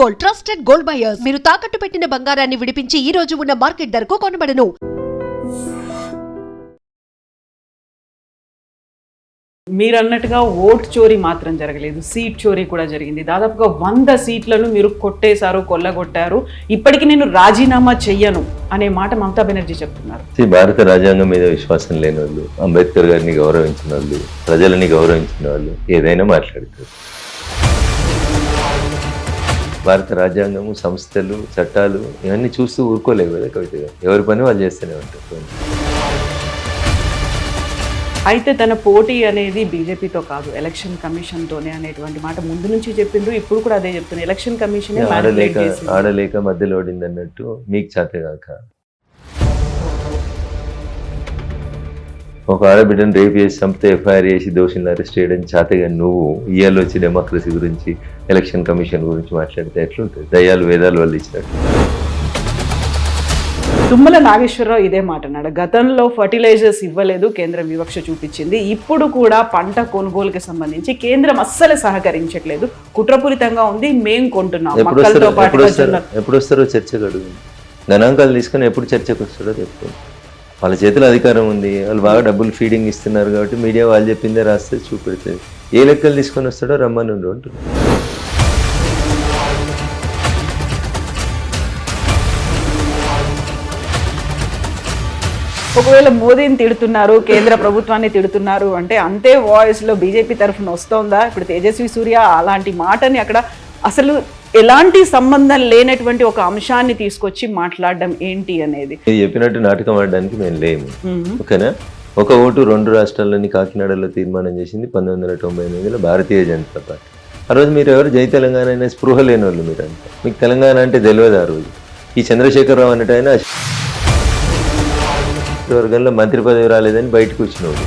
Gold, trusted gold buyers. మీరు తాకట్టు పెట్టిన బంగారాన్ని విడిపించి ఈ రోజు ఉన్న మార్కెట్ ధరకు కొనబడను. మీరు అన్నట్టుగా ఓట్ చోరీ మాత్రం జరగలేదు, సీట్ చోరీ కూడా జరిగింది. దాదాపుగా 100 సీట్లను మీరు కొట్టేశారు, కొల్లగొట్టారు. ఇప్పటికీ నేను రాజీనామా చెయ్యను అనే మాట మమతా బెనర్జీ చెప్తున్నారు. భారత రాజ్యాంగం మీద విశ్వాసం లేని వాళ్ళు, అంబేద్కర్ గారిని గౌరవించిన వాళ్ళు, ప్రజలని గౌరవించిన వాళ్ళు ఏదైనా మాట్లాడతారు. భారత రాజ్యాంగము, సంస్థలు, చట్టాలు ఇవన్నీ చూస్తూ ఊరుకోలేవు కదా కవిత గారు. ఎవరి పని వాళ్ళు చేస్తూనే ఉంటారు. అయితే తన పోటీ అనేది బీజేపీతో కాదు, ఎలక్షన్ కమిషన్ తోనే అనేటువంటి మాట ముందు నుంచి చెప్పిండ్రు, ఇప్పుడు కూడా అదే చెప్తున్నారు. ఎలక్షన్ కమిషన్ ఆడలేక మధ్యలో ఓడింది అన్నట్టు మీకు చేతగాక. ఒక ఆడబిడ్డను రేపు చేసి చంపితే ఎఫ్ఐఆర్ చేసి దోషులను అరెస్ట్ చేయడం చేతగా నువ్వు ఇయ్యాలు వచ్చి డెమోక్రసీ గురించి, ఎలక్షన్ కమిషన్ గురించి మాట్లాడితే ఎట్లుంటుంది? దయ్యాలు వేదాలు వాళ్ళు ఇచ్చినట్టు. తుమ్మల నాగేశ్వరరావు ఇదే మాట అన్నాడు. గతంలో ఫర్టిలైజర్స్ ఇవ్వలేదు, కేంద్రం వివక్ష చూపించింది. ఇప్పుడు కూడా పంట కొనుగోలుకి సంబంధించి కేంద్రం అస్సలు సహకరించట్లేదు, కుట్రపూరితంగా ఉంది, మేం కొంటున్నాం. ఎప్పుడు వస్తారో చర్చకు అడుగు. గణాంకాలు తీసుకొని ఎప్పుడు చర్చకు వస్తారో చెప్తాను. వాళ్ళ చేతిలో అధికారం ఉంది, వాళ్ళు బాగా డబ్బులు ఫీడింగ్ ఇస్తున్నారు కాబట్టి మీడియా వాళ్ళు చెప్పిందే రాస్తే చూపెడుతుంది. ఏ లెక్కలు తీసుకొని వస్తాడో రమ్మని అంటున్నారు. ఒకవేళ మోదీని తిడుతున్నారు, కేంద్ర ప్రభుత్వాన్ని తిడుతున్నారు అంటే అంతే వాయిస్లో బీజేపీ తరఫున వస్తోందా? ఇప్పుడు తేజస్వి సూర్య అలాంటి మాటని అక్కడ అసలు ఎలాంటి సంబంధం లేనటువంటి ఒక అంశాన్ని తీసుకొచ్చి మాట్లాడడం ఏంటి అనేది. చెప్పినట్టు నాటకం ఆడడానికి మేము లేము. ఓకేనా? ఒక ఓటు 2 రాష్ట్రాల్లోని కాకినాడలో తీర్మానం చేసింది 1998లో భారతీయ జనతా పార్టీ. ఆ రోజు మీరు ఎవరు జై తెలంగాణ అనే స్పృహ లేని వాళ్ళు మీరంతా. మీకు తెలంగాణ అంటే తెలియదు ఆ రోజు. ఈ చంద్రశేఖరరావు అన్నట్టు ఆయన వర్గంలో మంత్రి పదవి రాలేదని బయటకు వచ్చినోడు.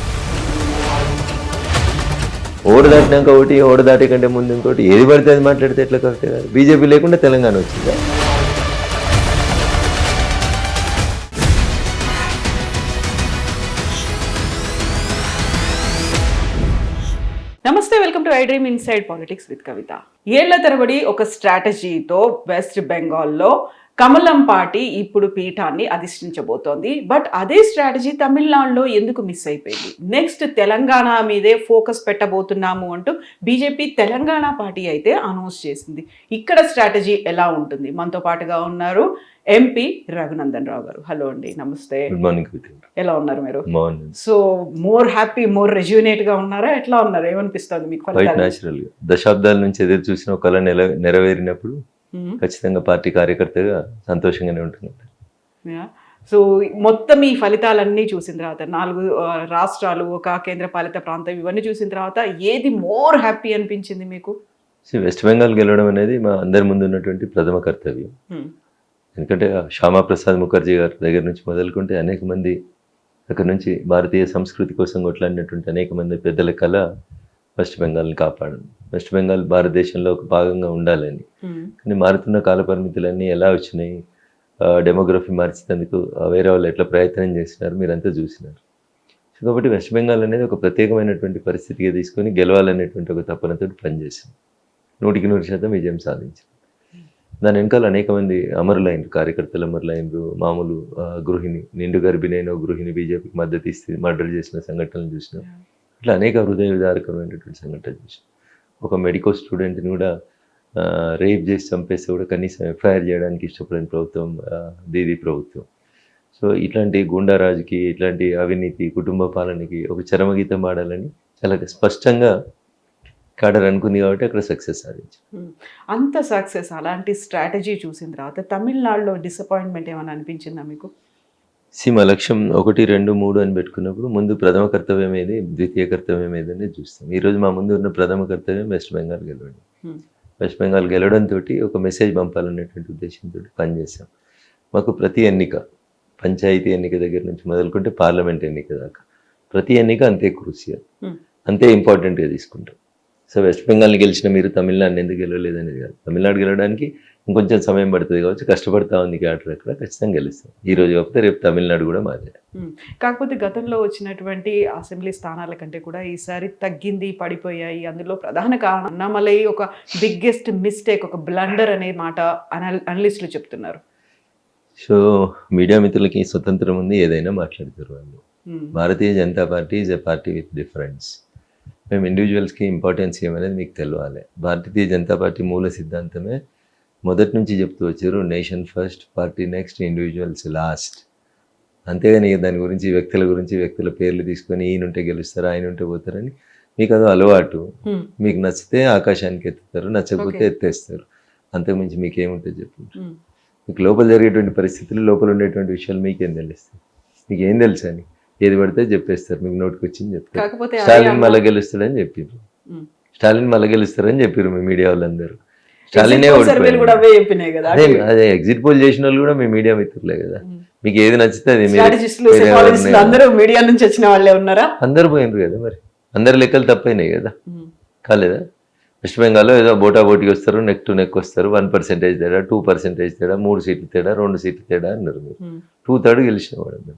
ఓటు దాటినాక ఒకటి, ఓటు దాటి కంటే ముందు ఇంకోటి, ఏది పడితే అది మాట్లాడితే ఎట్లా కరెక్ట్ కాదు. బీజేపీ లేకుండా తెలంగాణ వచ్చిందా? నమస్తే, welcome to iDream inside politics with Kavitha. ఏళ్ల తరబడి ఒక స్ట్రాటజీతో వెస్ట్ బెంగాల్లో కమలం పార్టీ ఇప్పుడు పీఠాన్ని అధిష్ఠించబోతోంది. బట్ అదే స్ట్రాటజీ తమిళనాడులో ఎందుకు మిస్ అయిపోయింది? నెక్స్ట్ తెలంగాణ మీదే ఫోకస్ పెట్టబోతున్నాము అంటూ బీజేపీ తెలంగాణ పార్టీ అయితే అనౌన్స్ చేసింది. ఇక్కడ స్ట్రాటజీ ఎలా ఉంటుంది? మనతో పాటుగా ఉన్నారు ఎంపీ రఘునందన్ రావు గారు. హలో అండి, నమస్తే. Good morning. ఎలా ఉన్నారు మీరు? So more happy, more rejuvenate గా ఉన్నారా? ఎట్లా ఉన్నారు? ఏమనిపిస్తుంది మీకు? న్యాచురల్ గా దశాబ్దాల నుంచి ఎదురు చూసిన ఒక కళ నెరవేరినప్పుడు ఖచ్చితంగా పార్టీ కార్యకర్తగా సంతోషంగానే ఉంటుంది. సో మొత్తం ఈ ఫలితాలన్నీ చూసిన తర్వాత 4 రాష్ట్రాలు, ఒక కేంద్ర పాలిత ప్రాంతం, ఇవన్నీ చూసిన తర్వాత ఏది మోర్ హ్యాపీ అనిపించింది మీకు? వెస్ట్ బెంగాల్ గెలవడం అనేది మా అందరి ముందు ఉన్నటువంటి ప్రథమ కర్తవ్యం. ఎందుకంటే శ్యామా ప్రసాద్ ముఖర్జీ గారి దగ్గర నుంచి మొదలుకుంటే అనేక మంది అక్కడ నుంచి భారతీయ సంస్కృతి కోసం కొట్లాడినటువంటి అనేక మంది పెద్దల కళ వెస్ట్ బెంగాల్ని కాపాడడం. వెస్ట్ బెంగాల్ భారతదేశంలో ఒక భాగంగా ఉండాలని. కానీ మారుతున్న కాల పరిమితులన్నీ ఎలా వచ్చినాయి, డెమోగ్రఫీ మార్చేందుకు వేరే వాళ్ళు ఎట్లా ప్రయత్నం చేసినారు మీరంతా చూసినారు. సో కాబట్టి వెస్ట్ బెంగాల్ అనేది ఒక ప్రత్యేకమైనటువంటి పరిస్థితిగా తీసుకొని గెలవాలనేటువంటి ఒక తపనతో పనిచేసింది. 100% విజయం సాధించింది. దాని వెనకాల అనేక మంది అమరులైనరు, కార్యకర్తలు అమరులైనరు. మామూలు గృహిణి, నిండు గర్భిణైన గృహిణి బీజేపీకి మద్దతు ఇస్తే మర్డర్ చేసిన సంఘటనలు చూసినాం. ఇట్లా అనేక హృదయ విదారకమైనటువంటి సంఘటనలు చూసినాం. ఒక మెడికల్ స్టూడెంట్ని కూడా రేప్ చేసి చంపేస్తే కూడా కనీసం ఎఫ్ఐఆర్ చేయడానికి ఇష్టపడిన ప్రభుత్వం దీది ప్రభుత్వం. సో ఇట్లాంటి గూండారాజుకి, ఇట్లాంటి అవినీతి, కుటుంబ పాలనకి ఒక చరమగీతం ఆడాలని చాలా స్పష్టంగా కాడర్ అనుకుంది కాబట్టి అక్కడ సక్సెస్ సాధించారు. అంత సక్సెస్, అలాంటి స్ట్రాటజీ చూసిన తర్వాత తమిళనాడులో డిసప్పాయింట్మెంట్ ఏమైనా అనిపించిందా మీకు? మా లక్ష్యం 1, 2, 3 అని పెట్టుకున్నప్పుడు ముందు ప్రథమ కర్తవ్యం ఏది, ద్వితీయ కర్తవ్యం ఏదని చూస్తాం. ఈరోజు మా ముందు ఉన్న ప్రథమ కర్తవ్యం వెస్ట్ బెంగాల్ గెలవడం. వెస్ట్ బెంగాల్ గెలవడంతో ఒక మెసేజ్ పంపాలనేటువంటి ఉద్దేశంతో పనిచేసాం. మాకు ప్రతి ఎన్నిక, పంచాయతీ ఎన్నిక దగ్గర నుంచి మొదలుకుంటే పార్లమెంట్ ఎన్నిక దాకా ప్రతి ఎన్నిక అంతే క్రూసియల్, అంతే ఇంపార్టెంట్గా తీసుకుంటాం. సో వెస్ట్ బెంగాల్ని గెలిచిన మీరు తమిళనాడుని ఎందుకు గెలవలేదనేది కాదు. తమిళనాడు గెలవడానికి ఇంకొంచెం సమయం పడుతుంది కావచ్చు, కష్టపడతా ఉంది క్యాడర్ అక్కడ, ఖచ్చితంగా గెలుస్తాం. ఈ రోజు కాకపోతే రేపు తమిళనాడు కూడా మాదే. కాకపోతే గతంలో వచ్చినటువంటి అసెంబ్లీ స్థానాల కంటే కూడా ఈసారి తగ్గింది, పడిపోయాయి. అందులో ప్రధాన కారణం అన్నామలై ఒక బిగ్గెస్ట్ మిస్టేక్, ఒక బ్లండర్ అనే మాట అనలిస్టులు చెప్తున్నారు. సో మీడియా మిత్రులకి స్వతంత్రం ఉంది, ఏదైనా మాట్లాడతారు వాళ్ళు. Bharatiya Janata party is a party with difference. మేము ఇండివిజువల్స్కి ఇంపార్టెన్స్ ఏమనేది మీకు తెలియాలి. భారతీయ జనతా పార్టీ మూల సిద్ధాంతమే మొదటి నుంచి చెప్తూ వచ్చారు, nation first, party next, individuals last. అంతేగాని దాని గురించి వ్యక్తుల పేర్లు తీసుకొని ఈయన ఉంటే గెలుస్తారు, ఆయన ఉంటే పోతారని మీకు అది అలవాటు. మీకు నచ్చితే ఆకాశానికి ఎత్తుతారు, నచ్చకపోతే ఎత్తేస్తారు. అంతకుమించి మీకేముంటుంది చెప్పండి. మీకు లోపల జరిగేటువంటి పరిస్థితులు, లోపల ఉండేటువంటి విషయాలు మీకేం తెలుస్తాయి? మీకు ఏం తెలుసు అని ఏది పడితే చెప్పేస్తారు, మీకు నోటికి వచ్చింది చెప్తారు. స్టాలిన్ మళ్ళీ గెలుస్తాడని చెప్పారు, స్టాలిన్ మళ్ళీ గెలుస్తారని చెప్పారు మీ మీడియా వాళ్ళందరూ. స్టాలినే అదే ఎగ్జిట్ పోల్ చేసిన వాళ్ళు కూడా మీ మీడియా మిత్రులే కదా. మీకు ఏది నచ్చితే అది మీడియా నుంచి వచ్చిన వాళ్ళే ఉన్నారా? అందరు పోయినరు కదా, మరి అందరి లెక్కలు తప్పైనాయి కదా, కాలేదా? వెస్ట్ బెంగాల్లో ఏదో బోటాబోటీకి వస్తారు, నెక్ టు నెక్ వస్తారు, 1% తేడా, 2% తేడా, 3 సీట్లు తేడా, 2 సీట్లు తేడా అన్నారు. మీరు 2/3 గెలిచిన వాడు.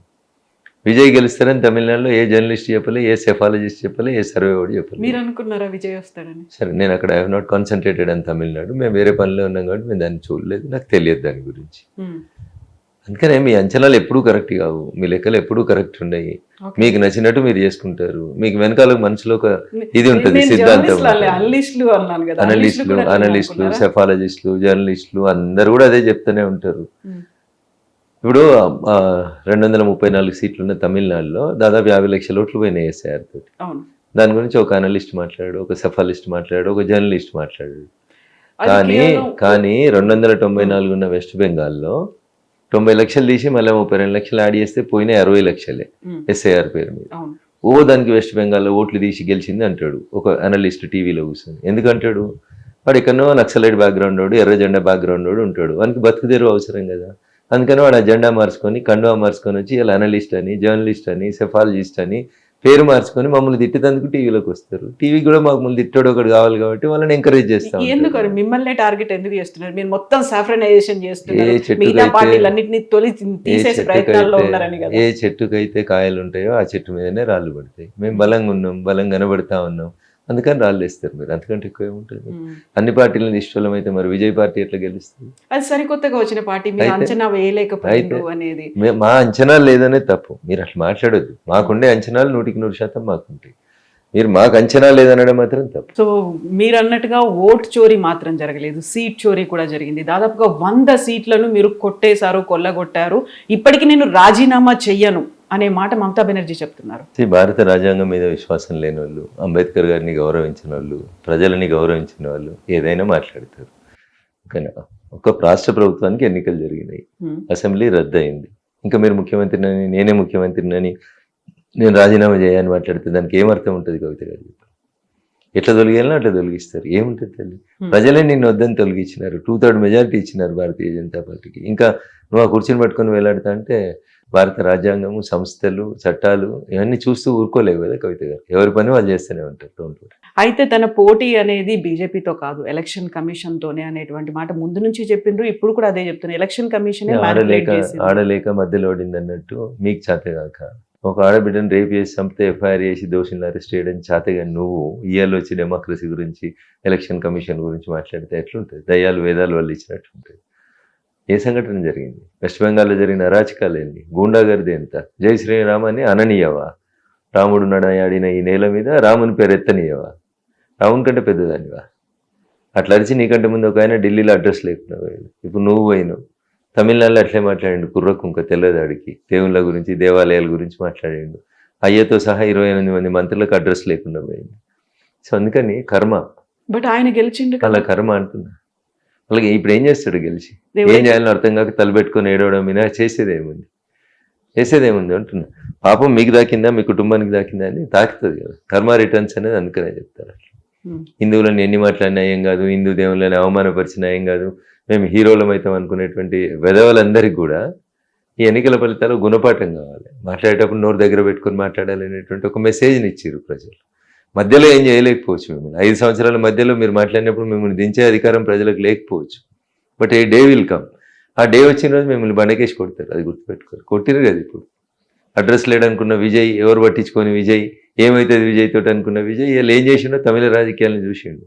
విజయ్ గెలుస్తారని తమిళనాడులో ఏ జర్నలిస్ట్ చెప్పలే, ఏ సెఫాలజిస్ట్ చెప్పలే, ఏ సర్వే వాడు చెప్పలే. మీరు అనుకున్నారా విజయ్ వస్తాడని? సరే, నేను అక్కడ ఐ హావ్ నాట్ కాన్సన్ట్రేటెడ్ అని తమిళనాడు. మేము వేరే పనిలో ఉన్నాం కాబట్టి మేము దాన్ని చూడలేదు, నాకు తెలియదు దాని గురించి. అందుకనే మీ అంచనాలు ఎప్పుడూ కరెక్ట్ కావు, మీ లెక్కలు ఎప్పుడూ కరెక్ట్ ఉన్నాయి. మీకు నచ్చినట్టు మీరు చేసుకుంటారు. మీకు వెనకాల మనసులో ఒక ఇది ఉంటుంది, సిద్ధాంతం. అనలిస్టులు, సెఫాలజిస్టులు, జర్నలిస్టులు అందరు కూడా అదే చెప్తూనే ఉంటారు. ఇప్పుడు 234 సీట్లు ఉన్న తమిళనాడులో దాదాపు 50 లక్షల ఓట్లు పోయినాయి ఎస్ఐఆర్ తోటి. దాని గురించి ఒక అనలిస్ట్ మాట్లాడాడు, ఒక సెఫాలిస్ట్ మాట్లాడాడు, ఒక జర్నలిస్ట్ మాట్లాడాడు. కానీ 294 ఉన్న వెస్ట్ బెంగాల్లో 90 లక్షలు తీసి మళ్ళీ 32 లక్షలు యాడ్ చేస్తే పోయిన 60 లక్షలే ఎస్ఐఆర్ పేరు మీద. దానికి వెస్ట్ బెంగాల్లో ఓట్లు తీసి గెలిచింది అంటాడు ఒక అనలిస్ట్ టీవీలో కూర్చొని. ఎందుకంటాడు? వాడు ఎక్కడో నక్సలైట్ బ్యాక్గ్రౌండ్ వాడు, ఎర్ర జెండా బ్యాక్గ్రౌండ్ వాడు ఉంటాడు, వానికి బతుకుదేరు అవసరం కదా. అందుకని వాడు ఆ జెండా మార్చుకొని, కండువా మార్చుకొని వచ్చి ఇలా అనలిస్ట్ అని, జర్నలిస్ట్ అని, సెఫాలజిస్ట్ అని పేరు మార్చుకొని మమ్మల్ని తిట్టేందుకు టీవీలోకి వస్తారు. టీవీ కూడా మమ్మల్ని తిట్టాడు ఒకటి కావాలి కాబట్టి వాళ్ళని ఎంకరేజ్ చేస్తాం. ఎందుకు మిమ్మల్ని టార్గెట్ ఎందుకు చేస్తున్నారు? మీరు మొత్తం సాఫ్రనైజేషన్ చేస్తున్నారు, మిగతా పార్టీలన్నిటిని తీసేసే ప్రయత్నాల్లో ఉన్నారని కదా. ఏ చెట్టుకైతే కాయలు ఉంటాయో ఆ చెట్టు మీదనే రాళ్ళు పడతాయి. మేము బలంగా ఉన్నాం, బలంగా కనబడతా ఉన్నాం, అందుకని రాళ్ళు వేస్తారు మీరు. అంతకంటే ఎక్కువ ఏముంటుంది? అన్ని పార్టీలను ఇష్టం అయితే మరి విజయ్ పార్టీ ఎట్లా గెలుస్తుంది? అది సరికొత్తగా వచ్చిన పార్టీ, మీరు అంచనా వేయలేకపోయింది అనేది. మా అంచనా లేదనే తప్పు. మీరు అట్లా మాట్లాడొద్దు. మాకుండే అంచనాలు 100% మాకుంటాయి. మీరు మాకు అంచనా లేదనడం మాత్రం తప్పు. సో మీరు అన్నట్టుగా ఓట్ చోరీ మాత్రం జరగలేదు, సీట్ చోరీ కూడా జరిగింది. దాదాపుగా 100 సీట్లను మీరు కొట్టేశారు, కొల్లగొట్టారు. ఇప్పటికీ నేను రాజీనామా చెయ్యను అనే మాట మమతా బెనర్జీ చెప్తున్నారు. భారత రాజ్యాంగం మీద విశ్వాసం లేని వాళ్ళు, అంబేద్కర్ గారిని గౌరవించిన వాళ్ళు, ప్రజలని గౌరవించిన వాళ్ళు ఏదైనా మాట్లాడతారు. కానీ ఒక రాష్ట్ర ప్రభుత్వానికి ఎన్నికలు జరిగినాయి, అసెంబ్లీ రద్దు అయింది. ఇంకా మీరు ముఖ్యమంత్రిని, నేనే ముఖ్యమంత్రిని, నేను రాజీనామా చేయని మాట్లాడితే దానికి ఏమర్థం ఉంటుంది? కవిత గారు ఎట్లా తొలగియాలనో అట్లా తొలగిస్తారు. ఏముంటుంది తల్లి? ప్రజలే నిన్ను వద్దని తొలగించినారు, 2/3 మెజారిటీ ఇచ్చినారు భారతీయ జనతా పార్టీకి. ఇంకా నువ్వు ఆ కుర్చీని పట్టుకొని వేలాడుతా అంటే భారత రాజ్యాంగము, సంస్థలు, చట్టాలు ఇవన్నీ చూస్తూ ఊరుకోలేవు కదా కవిత గారు. ఎవరి పని వాళ్ళు చేస్తూనే ఉంటారు. అయితే తన పోటీ అనేది బీజేపీతో కాదు, ఎలక్షన్ కమిషన్ తోనే అనేటువంటి మాట ముందు నుంచి చెప్పిండ్రు, ఇప్పుడు కూడా అదే చెప్తున్నారు. ఎలక్షన్ కమిషన్ ఆడలేక మధ్యలో ఓడింది అన్నట్టు మీకు చేతగాక. ఒక ఆడబిడ్డను రేపు చేసి చంపితే ఎఫ్ఐఆర్ చేసి దోషులను అరెస్ట్ చేయడం చేతగా నువ్వు ఇయర్లో వచ్చి డెమోక్రసీ గురించి, ఎలక్షన్ కమిషన్ గురించి మాట్లాడితే ఎట్లుంటుంది? దయ్యాలు వేదాలు వాళ్ళు ఇచ్చినట్టు ఉంటుంది. ఏ సంఘటన జరిగింది? వెస్ట్ బెంగాల్లో జరిగిన అరాచకాలు ఏంటి? గూండాగర్ది ఎంత? జై శ్రీరామ్ అని అననీయవా? రాముడు నడయాడిన ఈ నేల మీద రాముని పేరు ఎత్తనీయవా? రాముని కంటే పెద్దదానివా? అట్లా అరిచి నీకంటే ముందు ఒక ఆయన ఢిల్లీలో అడ్రస్ లేకుండా పోయాడు. ఇప్పుడు నువ్వు పోయినావు. తమిళనాడులో అట్లే మాట్లాడిండు, కుర్రకుంక తెల్లదాడికి, దేవుళ్ళ గురించి, దేవాలయాల గురించి మాట్లాడిండు. అయ్యతో సహా 28 మంది మంత్రులకు అడ్రస్ లేకుండా పోయింది. సో అందుకని కర్మ. బట్ ఆయన గెలిచిండు, అలా కర్మ అంటున్నా. అలాగే ఇప్పుడు ఏం చేస్తాడు గెలిచి? ఏం చేయాలని అర్థం కాక తలబెట్టుకొని ఏడవడం మీద చేసేదేముంది అంటున్నా. పాపం మీకు దాకిందా, మీ కుటుంబానికి దాకిందా అని తాకుతుంది కదా. కర్మ రిటర్న్స్ అనేది అందుకనే చెప్తారు. హిందువులను ఎన్ని మాట్లాడినా ఏం కాదు, హిందూ దేవుళ్ళని అవమానపరిచినా ఏం కాదు, మేము హీరోలం అవుతాం అనుకునేటువంటి వెధవలందరికీ కూడా ఈ ఎన్నికల ఫలితాలు గుణపాఠం కావాలి. మాట్లాడేటప్పుడు నోరు దగ్గర పెట్టుకొని మాట్లాడాలి అనేటువంటి ఒక మెసేజ్ని ఇచ్చారు ప్రజలు. మధ్యలో ఏం చేయలేకపోవచ్చు. మిమ్మల్ని 5 సంవత్సరాల మధ్యలో మీరు మాట్లాడినప్పుడు మిమ్మల్ని దించే అధికారం ప్రజలకు లేకపోవచ్చు. But A day will come. ఆ డే వచ్చిన రోజు మిమ్మల్ని బండకేసి కొడతారు, అది గుర్తుపెట్టుకోరు. కొట్టిరు కదా ఇప్పుడు. అడ్రస్ లేడనుకున్న విజయ్, ఎవరు పట్టించుకొని విజయ్, ఏమవుతుంది విజయ్ తోటి అనుకున్న విజయ్ ఇలా ఏం చేసిండో తమిళ రాజకీయాలను చూసిండు.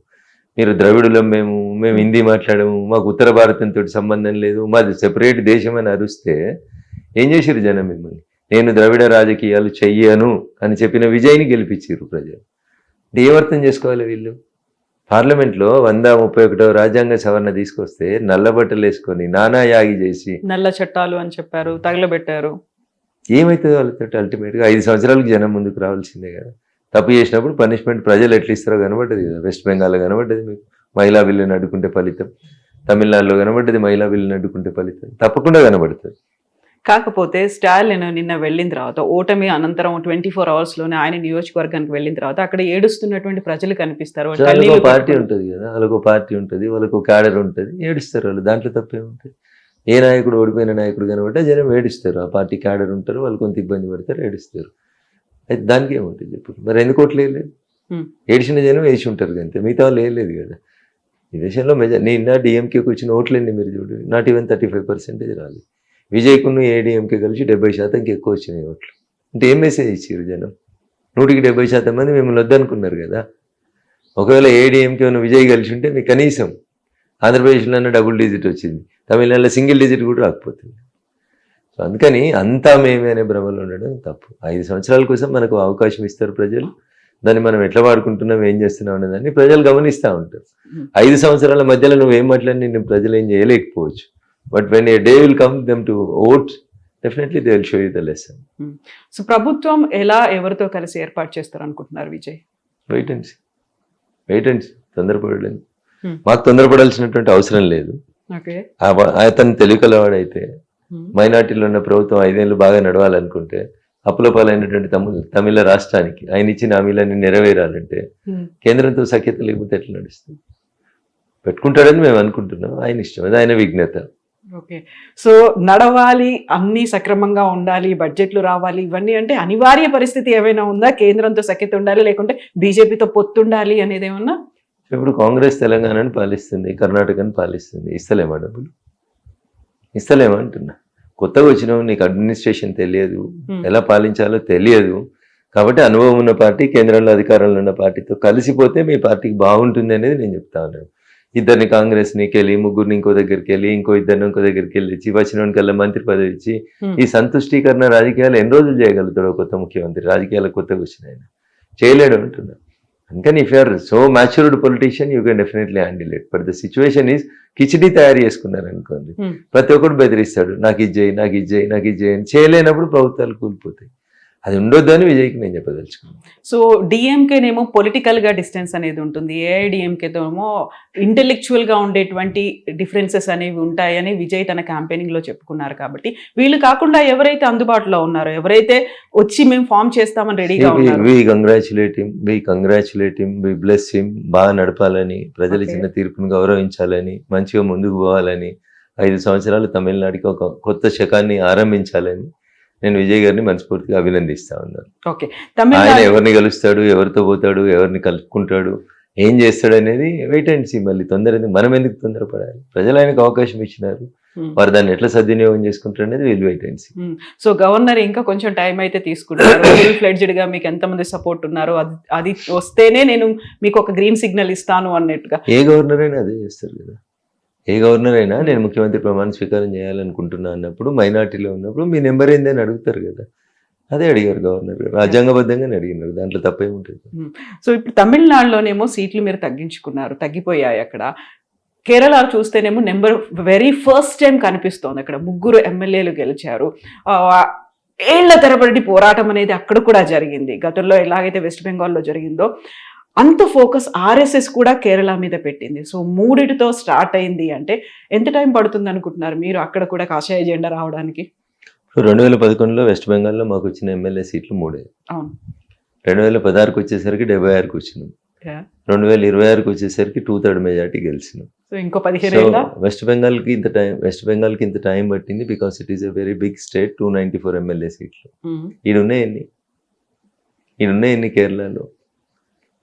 మీరు ద్రవిడులం, మేము హిందీ మాట్లాడము, మాకు ఉత్తర భారతంతో సంబంధం లేదు, మాది సెపరేట్ దేశం అని అరుస్తే ఏం చేసిరు జనం మిమ్మల్ని? నేను ద్రవిడ రాజకీయాలు చెయ్యను అని చెప్పిన విజయ్ని గెలిపించారు ప్రజలు. అంటే ఏమర్థం చేసుకోవాలి వీళ్ళు? పార్లమెంట్లో 131వ రాజ్యాంగ సవరణ తీసుకొస్తే నల్లబట్టలు వేసుకొని నానా యాగి చేసి నల్ల చట్టాలు అని చెప్పారు, తగలబెట్టారు. ఏమవుతుంది వాళ్ళతో? అల్టిమేట్గా 5 సంవత్సరాలకు జనం ముందుకు రావాల్సిందే కదా. తప్పు చేసినప్పుడు పనిష్మెంట్ ప్రజలు ఎట్లా ఇస్తారో కనబడ్డది కదా. వెస్ట్ బెంగాల్లో కనబడ్డది మీకు మహిళా బిల్లుని అడ్డుకుంటే ఫలితం, తమిళనాడులో కనబడ్డది మహిళా బిల్లుని అడ్డుకుంటే ఫలితం, తప్పకుండా కనబడుతుంది. కాకపోతే స్టాలిన్ నిన్న వెళ్ళిన తర్వాత ఓటమి అనంతరం 24 అవర్స్లోనే ఆయన నియోజకవర్గానికి వెళ్ళిన తర్వాత అక్కడ ఏడుస్తున్నటువంటి ప్రజలు కనిపిస్తారు. వాళ్ళకు పార్టీ ఉంటుంది కదా, వాళ్ళకు పార్టీ ఉంటుంది, వాళ్ళకు క్యాడర్ ఉంటుంది, ఏడుస్తారు వాళ్ళు. దాంట్లో తప్పేముంటుంది? ఏ నాయకుడు ఓడిపోయిన నాయకుడు కనబడ్డా జనం ఏడుస్తారు. ఆ పార్టీ క్యాడర్ ఉంటారు, వాళ్ళు కొంత ఇబ్బంది పడతారు, ఏడుస్తారు. అయితే దానికి ఏముంటుంది ఇప్పుడు? మరి ఎందుకు ఓట్లు వేయలేదు? ఏడిచిన జనం వేసి ఉంటారు అంతే, మిగతా వాళ్ళు వేయలేదు కదా. ఈ దేశంలో నిన్న డిఎంకేకి వచ్చిన ఓట్లండి మీరు చూడు, నాట్ ఈవెన్ 35% రాలేదు. విజయ్కును ఏడీఎంకే కలిసి 70% ఎక్కువ వచ్చినాయి ఓట్లు. అంటే ఏం మెసేజ్ ఇచ్చారు జనం? 100% మంది మిమ్మల్ని వద్దనుకున్నారు కదా. ఒకవేళ ఏడీఎంకే ఉన్న విజయ్ కలిసి ఉంటే మీకు కనీసం ఆంధ్రప్రదేశ్లోనే డబుల్ డిజిట్ వచ్చింది, తమిళనాడులో సింగిల్ డిజిట్ కూడా రాకపోతుంది. సో అందుకని అంతా మేమే అనే భ్రమలో ఉండడం తప్పు. 5 సంవత్సరాల కోసం మనకు అవకాశం ఇస్తారు ప్రజలు, దాన్ని మనం ఎట్లా వాడుకుంటున్నాం, ఏం చేస్తున్నాం అనేదాన్ని ప్రజలు గమనిస్తూ ఉంటారు. 5 సంవత్సరాల మధ్యలో నువ్వేం మాట్లాడి నేను ప్రజలు ఏం చేయలేకపోవచ్చు. But when a day will come them to vote, definitely they will show you the lesson. సో ప్రభుత్వం ఎలా ఎవరితో కలిసి ఏర్పాటు చేస్తారు అనుకుంటున్నారు విజయ్? Wait and see. తొందరపడలేదు. మాకు తొందరపడాల్సినటువంటి అవసరం లేదు. అతను తెలుగు కలవాడైతే మైనార్టీలో ఉన్న ప్రభుత్వం 5 ఏళ్ళు బాగా నడవాలనుకుంటే, అప్పుల పాలైనటువంటి తమిళ రాష్ట్రానికి ఆయన ఇచ్చిన హామీలన్నీ నెరవేరాలంటే కేంద్రంతో సఖ్యత లేకపోతే ఎట్లా నడుస్తుంది? పెట్టుకుంటాడని మేము అనుకుంటున్నాం, ఆయన ఇష్టం, అది ఆయన విజ్ఞత. ఓకే. సో నడవాలి, అన్ని సక్రమంగా ఉండాలి, బడ్జెట్లు రావాలి, ఇవన్నీ అంటే అనివార్య పరిస్థితి ఏమైనా ఉందా? కేంద్రంతో సఖ్యత ఉండాలి, లేకుంటే బీజేపీతో పొత్తుండాలి అనేది ఏమన్నా? ఇప్పుడు కాంగ్రెస్ తెలంగాణని పాలిస్తుంది, కర్ణాటకని పాలిస్తుంది, ఇస్తలేమా డబ్బులు? ఇస్తలేమంటున్నా. కొత్తగా వచ్చినావు, నీకు అడ్మినిస్ట్రేషన్ తెలియదు, ఎలా పాలించాలో తెలియదు, కాబట్టి అనుభవం ఉన్న పార్టీ కేంద్రంలో అధికారంలో ఉన్న పార్టీతో కలిసిపోతే మీ పార్టీకి బాగుంటుంది అనేది నేను చెప్తా ఉన్నాను. ఇద్దరిని కాంగ్రెస్నికి వెళ్ళి, ముగ్గురిని ఇంకో దగ్గరికి వెళ్ళి, ఇంకో ఇద్దరిని ఇంకో దగ్గరికి వెళ్ళి ఇచ్చి, వచ్చినోనికల్లా మంత్రి పదవి ఇచ్చి ఈ సంతుష్టీకరణ రాజకీయాలు ఎన్ని రోజులు చేయగలుగుతాడు కొత్త ముఖ్యమంత్రి? రాజకీయాలకు కొత్తగా వచ్చిన ఆయన చేయలేడు అంటున్నా. అందుకని if you're so matured politician you can definitely handle it. But the situation is khichdi తయారు చేసుకున్నారు అనుకోండి, ప్రతి ఒక్కరు బెదిరిస్తాడు, నాకు ఇది చేయి, నాకు ఇది చేయి, నాకు ఇది చేయని. చేయలేనప్పుడు ప్రభుత్వాలు కూలిపోతాయి. అది ఉండొద్దు అని విజయ్కి నేను చెప్పదలుచుకున్నాను. సో డిఎంకేనేమో పొలిటికల్గా డిస్టెన్స్ అనేది ఉంటుంది, ఏఐడిఎంకేతో ఏమో ఇంటెలెక్చువల్గా ఉండేటువంటి డిఫరెన్సెస్ అనేవి ఉంటాయని విజయ్ తన క్యాంపెయినింగ్లో చెప్పుకున్నారు. కాబట్టి వీళ్ళు కాకుండా ఎవరైతే అందుబాటులో ఉన్నారో, ఎవరైతే వచ్చి మేము ఫామ్ చేస్తామని రెడీగా ఉన్నారు, we congratulate him, we bless him. బాగా నడపాలని, ప్రజలు ఇచ్చిన తీర్పును గౌరవించాలని, మంచిగా ముందుకు పోవాలని, 5 సంవత్సరాలు తమిళనాడుకి ఒక కొత్త శకాన్ని ఆరంభించాలని నేను విజయ్ గారిని మనస్ఫూర్తిగా అభినందిస్తా ఉన్నాను. ఆయన ఎవరిని కలుస్తాడు, ఎవరితో పోతాడు, ఎవరిని కలుపుకుంటాడు, ఏం చేస్తాడు అనేది వెయిట్ అండ్ సీ. మళ్ళీ మనం ఎందుకు తొందరపడాలి? ప్రజలు ఆయనకు అవకాశం ఇచ్చినారు, వారు దాన్ని ఎట్లా సద్వినియోగం చేసుకుంటారు అనేది వీళ్ళు wait and see. So governor ఇంకా కొంచెం టైం అయితే తీసుకుంటారు. ఫుల్ ఫ్లెడ్జ్డ్ గా మీకు ఎంతమంది సపోర్ట్ ఉన్నారు, అది వస్తేనే నేను మీకు ఒక గ్రీన్ సిగ్నల్ ఇస్తాను అన్నట్టుగా. ఏ గవర్నర్ అయినా అదే చేస్తారు కదా. ఏ గవర్నర్ అయినా నేను ముఖ్యమంత్రి ప్రమాణ స్వీకారం చేయాలనుకుంటున్నా అన్నప్పుడు, మైనార్టీలో ఉన్నప్పుడు మీ నెంబర్ ఏంది అని అడుగుతారు కదా. అదే అడిగారు గవర్నర్ గారు, రాజ్యాంగబద్ధంగానే అడిగినారు, దాంట్లో తప్పేముంటుంది. సో ఇప్పుడు తమిళనాడులోనేమో సీట్లు మీరు తగ్గించుకున్నారు, తగ్గిపోయాయి. అక్కడ కేరళ చూస్తేనేమో నెంబర్ వెరీ ఫస్ట్ టైం కనిపిస్తోంది, అక్కడ 3 ఎమ్మెల్యేలు గెలిచారు. ఏళ్ల తరబడి పోరాటం అనేది అక్కడ కూడా జరిగింది. గతంలో ఎలాగైతే వెస్ట్ బెంగాల్లో జరిగిందో అంత ఫోకస్ ఆర్ఎస్ఎస్ కూడా కేరళ మీద పెట్టింది. సో 3తో స్టార్ట్ అయింది అంటే ఎంత టైం పడుతుంది అనుకుంటున్నారు మీరు అక్కడ కూడా కాషాయ జెండా రావడానికి? 2011లో వెస్ట్ బెంగాల్లో మాకు వచ్చిన ఎమ్మెల్యే సీట్లు 3. అవును. 2016కి వచ్చేసరికి 76కి వచ్చినాం. 2026కి వచ్చేసరికి 2/3 మెజార్టీ గెలిచినాం. సో ఇంకో 15 ఏళ్ళ వెస్ట్ బెంగాల్కి ఇంత టైం పట్టింది because it is a very big state. 294 MLA సీట్లు. ఈడున్నాయి ఎన్ని కేరళలో?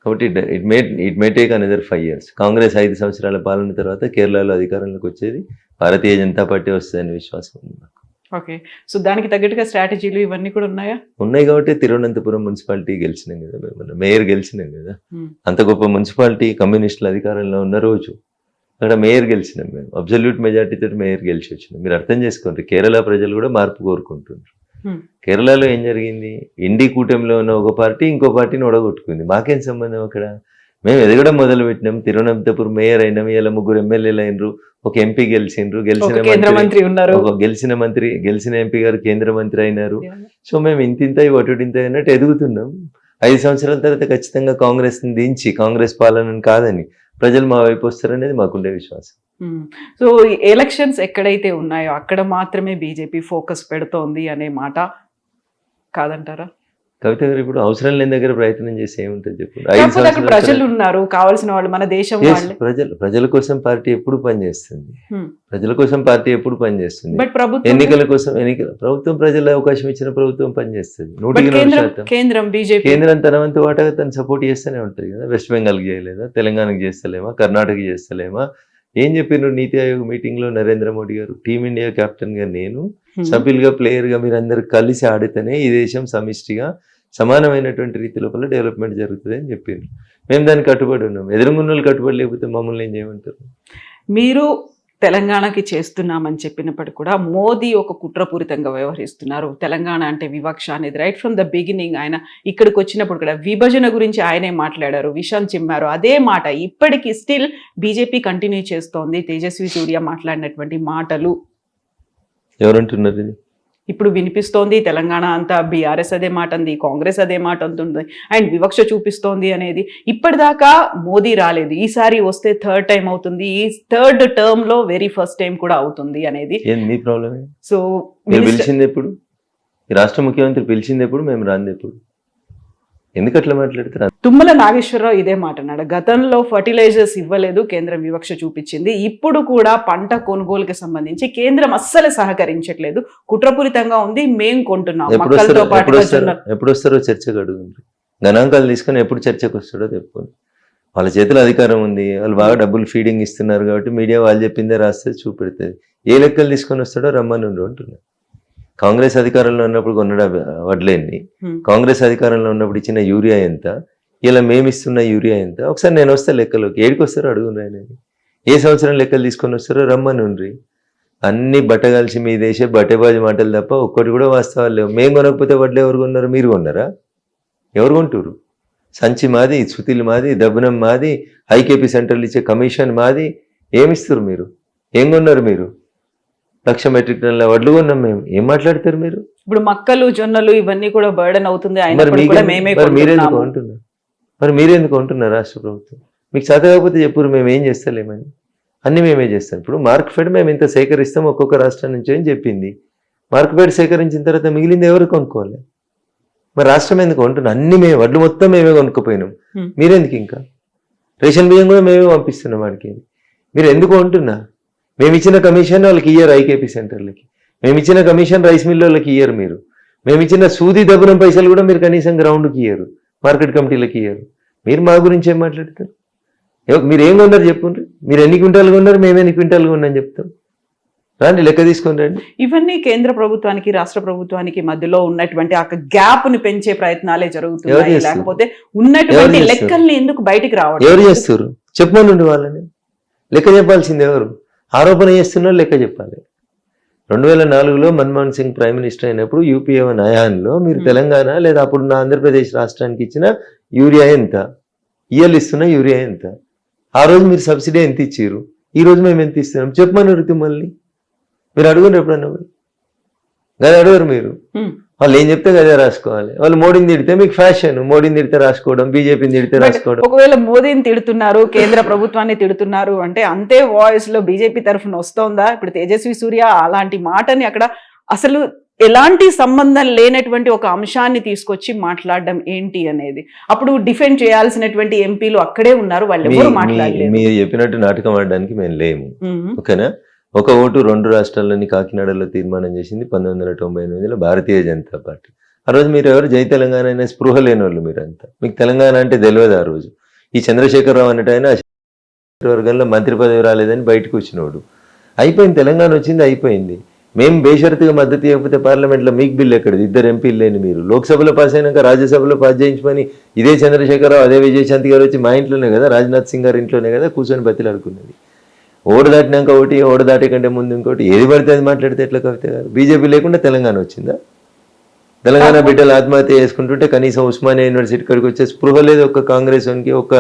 కాబట్టి it may take another 5 years. Congress 5 సంవత్సరాల పాలన తర్వాత కేరళలో అధికారంలోకి వచ్చేది భారతీయ జనతా పార్టీ వస్తుందని విశ్వాసం ఉంది నాకు. ఓకే, సో దానికి తగ్గట్టుగా స్ట్రాటజీలు ఇవన్నీ కూడా ఉన్నాయా? ఉన్నాయి కాబట్టి తిరువనంతపురం మున్సిపాలిటీ గెలిచినాం కదా, మేము మేయర్ గెలిచినాం కదా. అంత గొప్ప మున్సిపాలిటీ కమ్యూనిస్టుల అధికారంలో ఉన్న రోజు అక్కడ మేయర్ గెలిచినాం మేము. అబ్జల్యూట్ మెజార్టీతో మేయర్ గెలిచి వచ్చినాం. మీరు అర్థం చేసుకోండి, కేరళ ప్రజలు కూడా మార్పు కోరుకుంటున్నారు. కేరళలో ఏం జరిగింది, ఇండి కూటమిలో ఉన్న ఒక పార్టీ ఇంకో పార్టీని ఒడగొట్టుకుంది. మాకేం సంబంధం అక్కడ? మేము ఎదగడం మొదలు పెట్టినాం, తిరువనంతపురం మేయర్ అయినాం, ఇలా 3 ఎమ్మెల్యేలు అయినరు, ఒక ఎంపీ గెలిచిండ్రు, గెలిచిన ఎంపీ గారు కేంద్ర మంత్రి అయినారు. సో మేము ఇంతింత వటుడింత అన్నట్టు ఎదుగుతున్నాం. 5 సంవత్సరాల తర్వాత ఖచ్చితంగా కాంగ్రెస్ ని దించి కాంగ్రెస్ పాలనను కాదని ప్రజలు మా వైపు వస్తారనేది మాకుండే విశ్వాసం. సో ఎలక్షన్స్ ఎక్కడైతే ఉన్నాయో అక్కడ మాత్రమే బీజేపీ ఫోకస్ పెడుతోంది అనే మాట కాదంటారా? కవిత గారు, ఇప్పుడు అవసరం లేని దగ్గర ప్రయత్నం చేసి ఏముంటుంది చెప్పండి. ప్రజలు ఉన్నారు, కావాల్సిన వాళ్ళు, మన దేశం ప్రజల కోసం పార్టీ ఎప్పుడు పనిచేస్తుంది, ప్రజల కోసం పార్టీ ఎప్పుడు పనిచేస్తుంది. బట్ ఎన్నికల కోసం ప్రభుత్వం ప్రజల అవకాశం ఇచ్చిన ప్రభుత్వం పనిచేస్తుంది. 100% కేంద్రం బీజేపీ కేంద్రం తన వంతు వాటగా తను సపోర్ట్ చేస్తూనే ఉంటుంది కదా. వెస్ట్ బెంగాల్కి చేయలేదా, తెలంగాణకి చేస్తలేమా, కర్ణాటక చేస్తలేమా? ఏం చెప్పినారు నీతి ఆయోగ్ మీటింగ్ లో నరేంద్ర మోడీ గారు? టీమిండియా కెప్టెన్ గా నేను, సభ్యులుగా ప్లేయర్ గా మీరందరూ కలిసి ఆడితేనే ఈ దేశం సమిష్టిగా సమానమైనటువంటి రీతి లోపల డెవలప్మెంట్ జరుగుతుంది అని చెప్పారు. మేము దానికి కట్టుబడి ఉన్నాం. ఎదురుగున్నోళ్ళు కట్టుబడి లేకపోతే మమ్మల్ని ఏం చేయమంటారు? మీరు తెలంగాణకి చేస్తున్నామని చెప్పినప్పటికీ కూడా మోదీ ఒక కుట్రపూరితంగా వ్యవహరిస్తున్నారు. తెలంగాణ అంటే వివక్ష అనేది రైట్ ఫ్రమ్ ద బిగినింగ్. ఆయన ఇక్కడికి వచ్చినప్పుడు కూడా విభజన గురించి ఆయనే మాట్లాడారు, విషం చిమ్మారు. అదే మాట ఇప్పటికీ స్టిల్ బీజేపీ కంటిన్యూ చేస్తోంది. తేజస్వి సూర్య మాట్లాడినటువంటి మాటలు ఎవరంటున్నారు? ఇది ఇప్పుడు వినిపిస్తోంది. తెలంగాణ అంతా బీఆర్ఎస్ అదే మాట అంది, కాంగ్రెస్ అదే మాట అంటుంది, అండ్ వివక్ష చూపిస్తోంది అనేది. ఇప్పటిదాకా మోదీ రాలేదు, ఈసారి వస్తే 3rd టైం అవుతుంది, ఈ 3rd టర్మ్ లో వెరీ ఫస్ట్ టైం కూడా అవుతుంది అనేది. మీ ప్రాబ్లం. సో పిలిచింది ఎప్పుడు? రాష్ట్ర ముఖ్యమంత్రి పిలిచింది ఎప్పుడు? మేము రాంది ఎప్పుడు? ఎందుకు అట్లా మాట్లాడతారు? తుమ్మల నాగేశ్వరరావు ఇదే మాట అన్నాడు. గతంలో ఫర్టిలైజర్స్ ఇవ్వలేదు, కేంద్రం వివక్ష చూపించింది. ఇప్పుడు కూడా పంట కొనుగోలుకి సంబంధించి కేంద్రం అస్సలు సహకరించట్లేదు, కుట్రపూరితంగా ఉంది, మేం కొంటున్నాం. ఎప్పుడు వస్తారో చర్చకు అడుగుంది. గణాంకాలు తీసుకొని ఎప్పుడు చర్చకు వస్తాడో చెప్పుకోండి. వాళ్ళ చేతిలో అధికారం ఉంది, వాళ్ళు బాగా డబ్బులు ఫీడింగ్ ఇస్తున్నారు కాబట్టి మీడియా వాళ్ళు చెప్పిందే రాస్తే చూపెడుతుంది. ఏ లెక్కలు తీసుకొని వస్తాడో రమ్మని అంటున్నారు. కాంగ్రెస్ అధికారంలో ఉన్నప్పుడు కొన్న వడ్లేని, కాంగ్రెస్ అధికారంలో ఉన్నప్పుడు ఇచ్చిన యూరియా ఎంత, ఇలా మేమిస్తున్న యూరియా ఎంత, ఒకసారి నేను వస్తే లెక్కలోకి. ఏడికి వస్తారో అడుగుండ్రి. ఆయన ఏ సంవత్సరం లెక్కలు తీసుకొని వస్తారో రమ్మని ఉండ్రి. అన్ని బట్టగాల్చి మీ దేశే బట్టేబాజీ మాటలు తప్ప ఒక్కటి కూడా వాస్తవాలు లేవు. మేము కొనకపోతే వడ్లు ఎవరు కొన్నారు? మీరు కొన్నారా? ఎవరు కొంటారు? సంచి మాది, సుతిలు మాది, దబ్బనం మాది, ఐకేపీ సెంటర్లు ఇచ్చే కమిషన్ మాది. ఏమిస్తారు మీరు? ఏం కొన్నారు మీరు? 1,00,000 మెట్రిక్ టన్నుల వడ్లు కొన్నాం మేము. ఏం మాట్లాడతారు మీరు? ఇప్పుడు మక్కలు, జొన్నలు ఇవన్నీ కూడా బర్డెన్ అవుతుంది. మరి మీరెందుకు కొంటున్నారు? రాష్ట్ర ప్రభుత్వం మీకు చేత కాకపోతే చెప్పురు, మేము ఏం చేస్తలేమని. అన్ని మేమే చేస్తాం. ఇప్పుడు మార్క్ఫెడ్ మేము ఇంత సేకరిస్తాం ఒక్కొక్క రాష్ట్రం నుంచి అని చెప్పింది. మార్క్ఫెడ్ సేకరించిన తర్వాత మిగిలింది ఎవరు కొనుక్కోవాలి? మరి రాష్ట్రం ఎందుకు కొంటున్నాం? అన్ని మేము వడ్లు మొత్తం మేమే కొనుక్కోపోయినాం. మీరెందుకు? ఇంకా రేషన్ బియ్యం కూడా మేమే పంపిస్తున్నాం వాడికి. మీరు ఎందుకు కొంటున్నా? మేము ఇచ్చిన కమిషన్ వాళ్ళకి ఇయ్యరు, ఐకేపీ సెంటర్లకి. మేము ఇచ్చిన కమిషన్ రైస్ మిల్లులకి ఇయ్యరు మీరు. మేము ఇచ్చిన సూది దబ్బనం పైసలు కూడా మీరు కనీసం గ్రౌండ్కి ఇయ్యరు, మార్కెట్ కమిటీలకి ఇయ్యరు. మీరు మా గురించి ఏం మాట్లాడతారు? మీరు ఏం కొన్నారు చెప్పుండ్రి. మీరు ఎన్ని క్వింటాలు కొన్నారు, మేము ఎన్ని క్వింటాలు కొన్నాం చెప్తాం. రాండి, లెక్క తీసుకొని రండి. ఇవన్నీ కేంద్ర ప్రభుత్వానికి రాష్ట్ర ప్రభుత్వానికి మధ్యలో ఉన్నటువంటి ఆ గ్యాప్ ని పెంచే ప్రయత్నాలే జరుగుతున్నాయి. లేకపోతే ఉన్నటువంటి లెక్కల్ని ఎందుకు బయటికి రావడం? ఎవరు చేస్తారు? చెప్పమనండి వాళ్ళని. లెక్క చెప్పాల్సింది ఎవరు? ఆరోపణ చేస్తున్నారు, లెక్క చెప్పాలి. 2004లో మన్మోహన్ సింగ్ ప్రైమ్ మినిస్టర్ అయినప్పుడు యూపీఏ హయాంలో మీరు తెలంగాణ లేదా అప్పుడున్న ఆంధ్రప్రదేశ్ రాష్ట్రానికి ఇచ్చిన యూరియా ఎంత, ఇయ్యలు ఇస్తున్న యూరియా ఎంత, ఆ రోజు మీరు సబ్సిడీ ఎంత ఇచ్చారు, ఈ రోజు మేము ఎంత ఇస్తున్నాం చెప్పమన్నారు. మళ్ళీ మీరు అడుగురు ఎప్పుడన్నా? కదా అడగరు మీరు. వాళ్ళు ఏం చెప్తే కదా రాసుకోవాలి. వాళ్ళు మోడీని తిడితే మీకు ఫ్యాషన్, మోడీని తిడితే రాసుకోవడం, బీజేపీని తిడితే రాసుకోవడం. ఒకవేళ మోదీని తిడుతున్నారు, కేంద్ర ప్రభుత్వాన్ని తిడుతున్నారు అంటే అంతే వాయిస్ లో బీజేపీ తరఫున వస్తోందా? ఇప్పుడు తేజస్వి సూర్య అలాంటి మాటని అక్కడ అసలు ఎలాంటి సంబంధం లేనటువంటి ఒక అంశాన్ని తీసుకొచ్చి మాట్లాడడం ఏంటి అనేది. అప్పుడు డిఫెండ్ చేయాల్సినటువంటి ఎంపీలు అక్కడే ఉన్నారు, వాళ్ళు ఎవరు మాట్లాడలేదు. మీరు చెప్పినట్టు నాటకం ఆడడానికి మేము లేము. ఓకేనా? ఒక ఓటు 2 రాష్ట్రాల్లోని కాకినాడలో తీర్మానం చేసింది 1998లో భారతీయ జనతా పార్టీ. ఆ రోజు మీరు ఎవరు జై తెలంగాణ అనే స్పృహ లేని వాళ్ళు మీరంతా. మీకు తెలంగాణ అంటే తెలియదు ఆ రోజు. ఈ చంద్రశేఖరరావు అన్నట్టు ఆయన వర్గంలో మంత్రి పదవి రాలేదని బయటకు వచ్చినోడు. అయిపోయింది, తెలంగాణ వచ్చింది, అయిపోయింది. మేము బేషరతుగా మద్దతు ఇవ్వకపోతే పార్లమెంట్లో మీకు బిల్లు ఎక్కడిది? 2 ఎంపీలు లేని మీరు లోక్సభలో పాస్ అయినాక రాజ్యసభలో పాస్ చేయించమని ఇదే చంద్రశేఖరరావు అదే విజయశాంతి గారు వచ్చి మా ఇంట్లోనే కదా, రాజ్నాథ్ సింగ్ గారి ఇంట్లోనే కదా కూర్చొని బతిలాడుకున్నది. ఓటు దాటినాక ఒకటి, ఓటు దాటే కంటే ముందు ఇంకోటి, ఏది పడితే అది మాట్లాడితే ఎట్లా కవిత గారు? బీజేపీ లేకుండా తెలంగాణ వచ్చిందా? తెలంగాణ బిడ్డలు ఆత్మహత్య చేసుకుంటుంటే కనీసం ఉస్మానియా యూనివర్సిటీ కాడికి వచ్చే స్పృహ లేదు ఒక్క కాంగ్రెస్ వానికి, ఒక్క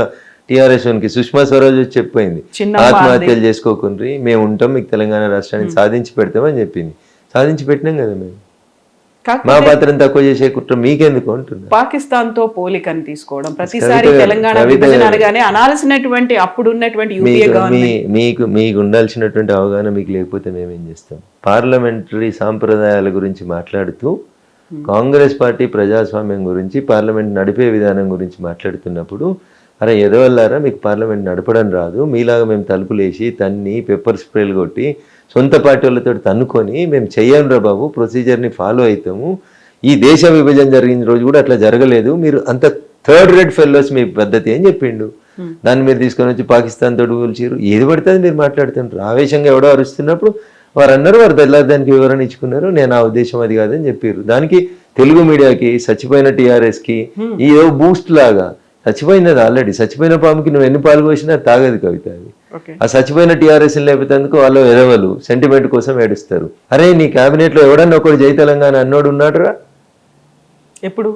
టీఆర్ఎస్ వానికి. సుష్మా స్వరాజ్ వచ్చి చెప్పింది ఆత్మహత్యలు చేసుకోకుండ్రి, మేము ఉంటాం, మీకు తెలంగాణ రాష్ట్రానికి సాధించి పెడతామని చెప్పింది. సాధించి పెట్టినాం కదా మేము. మా పాత్రను తక్కువ చేసే కుట్ర మీకెందుకు అంటున్నా. పాకిస్తాన్ తో పోలికని తీసుకోవడం, ప్రతిసారి తెలంగాణ విభజన అనగానే అనాల్సినటువంటి అప్పుడు ఉన్నటువంటి మీకు ఉండాల్సినటువంటి అవగాహన మీకు లేకపోతే మేమేం చేస్తాం? పార్లమెంటరీ సాంప్రదాయాల గురించి మాట్లాడుతూ కాంగ్రెస్ పార్టీ ప్రజాస్వామ్యం గురించి, పార్లమెంట్ నడిపే విధానం గురించి మాట్లాడుతున్నప్పుడు, అరే ఎదవల్లారా మీకు పార్లమెంట్ నడపడం రాదు, మీలాగా మేము తలుపులేసి తన్ని పెప్పర్ స్ప్రేలు కొట్టి సొంత పార్టీ వాళ్ళతో తన్నుకొని మేము చెయ్యం రా బాబు, ప్రొసీజర్ని ఫాలో అవుతాము, ఈ దేశ విభజన జరిగిన రోజు కూడా అట్లా జరగలేదు, మీరు అంత థర్డ్ రేట్ ఫెలోస్ మీ పద్ధతి అని చెప్పిండు. దాన్ని మీరు తీసుకొని వచ్చి పాకిస్తాన్ తోటి కూల్చిరు, ఏది పడుతుంది మీరు మాట్లాడుతుంటారు. ఆవేశంగా ఎవడో అరుస్తున్నప్పుడు వారు అన్నారు, వారు దానికి వివరణ ఇచ్చుకున్నారు, నేను ఆ ఉద్దేశం అది కాదని చెప్పారు. దానికి తెలుగు మీడియాకి, చచ్చిపోయిన టీఆర్ఎస్కి ఏదో బూస్ట్ లాగా, చచ్చిపోయింది అది ఆల్రెడీ, చచ్చిపోయిన పాముకి నువ్వు ఎన్ని పాలు పోసినా తాగదు కవిత. అది ఆ చచ్చిపోయిన టీఆర్ఎస్ లేకపోతేందుకు వాళ్ళు ఎదవలు సెంటిమెంట్ కోసం ఏడుస్తారు. అరే నీ క్యాబినెట్ లో ఎవడన్నా ఒకడు జై తెలంగాణ అన్నోడు ఉన్నాడురా? ఎప్పుడు?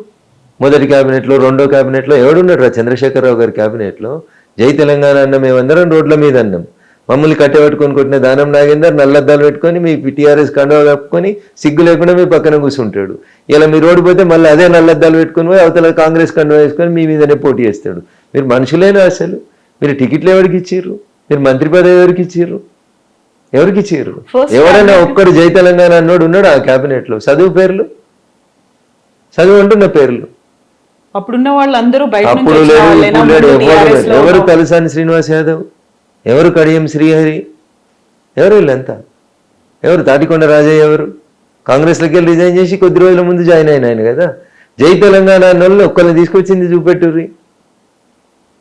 మొదటి క్యాబినెట్ లో, రెండో క్యాబినెట్ లో ఎవడున్నాడు రా? చంద్రశేఖరరావు గారి క్యాబినెట్ లో జై తెలంగాణ అన్న మేమందరం రోడ్ల మీద అన్నాం. మమ్మల్ని కట్టెపెట్టుకొని కొట్టిన దానం నాగేందర్ నల్లద్దాలు పెట్టుకొని మీ టీఆర్ఎస్ కండువా కప్పుకొని సిగ్గు లేకుండా మీ పక్కన కూర్చుంటాడు. ఇలా మీరు ఓడిపోతే మళ్ళీ అదే నల్లద్దాలు పెట్టుకొని పోయి అవతల కాంగ్రెస్ కండువా వేసుకొని మీ మీదనే పోటీ చేస్తాడు. మీరు మనుషులేనా అసలు? మీరు టికెట్లు ఎవరికి ఇచ్చిర్రు? మీరు మంత్రి పదవి ఎవరికి ఇచ్చిర్రు? ఎవరికి ఇచ్చిర్రు? ఎవరైనా ఒక్కడు జై తెలంగాణ అన్నోడు ఉన్నాడు ఆ క్యాబినెట్ లో? చదువు పేర్లు, చదువు అంటున్న పేర్లు అప్పుడున్న వాళ్ళందరూ అప్పుడు లేడు. ఎవరు తలసాని శ్రీనివాస్ యాదవ్, ఎవరు కడియం శ్రీహరి, ఎవరు వీళ్ళంతా? ఎవరు తాటికొండ రాజయ్య? ఎవరు? కాంగ్రెస్లోకి వెళ్ళి రిజైన్ చేసి కొద్ది రోజుల ముందు జాయిన్ అయిన ఆయన కదా. జై తెలంగాణ అన్న వాళ్ళు ఒక్కరిని తీసుకొచ్చింది చూపెట్టుర్రి,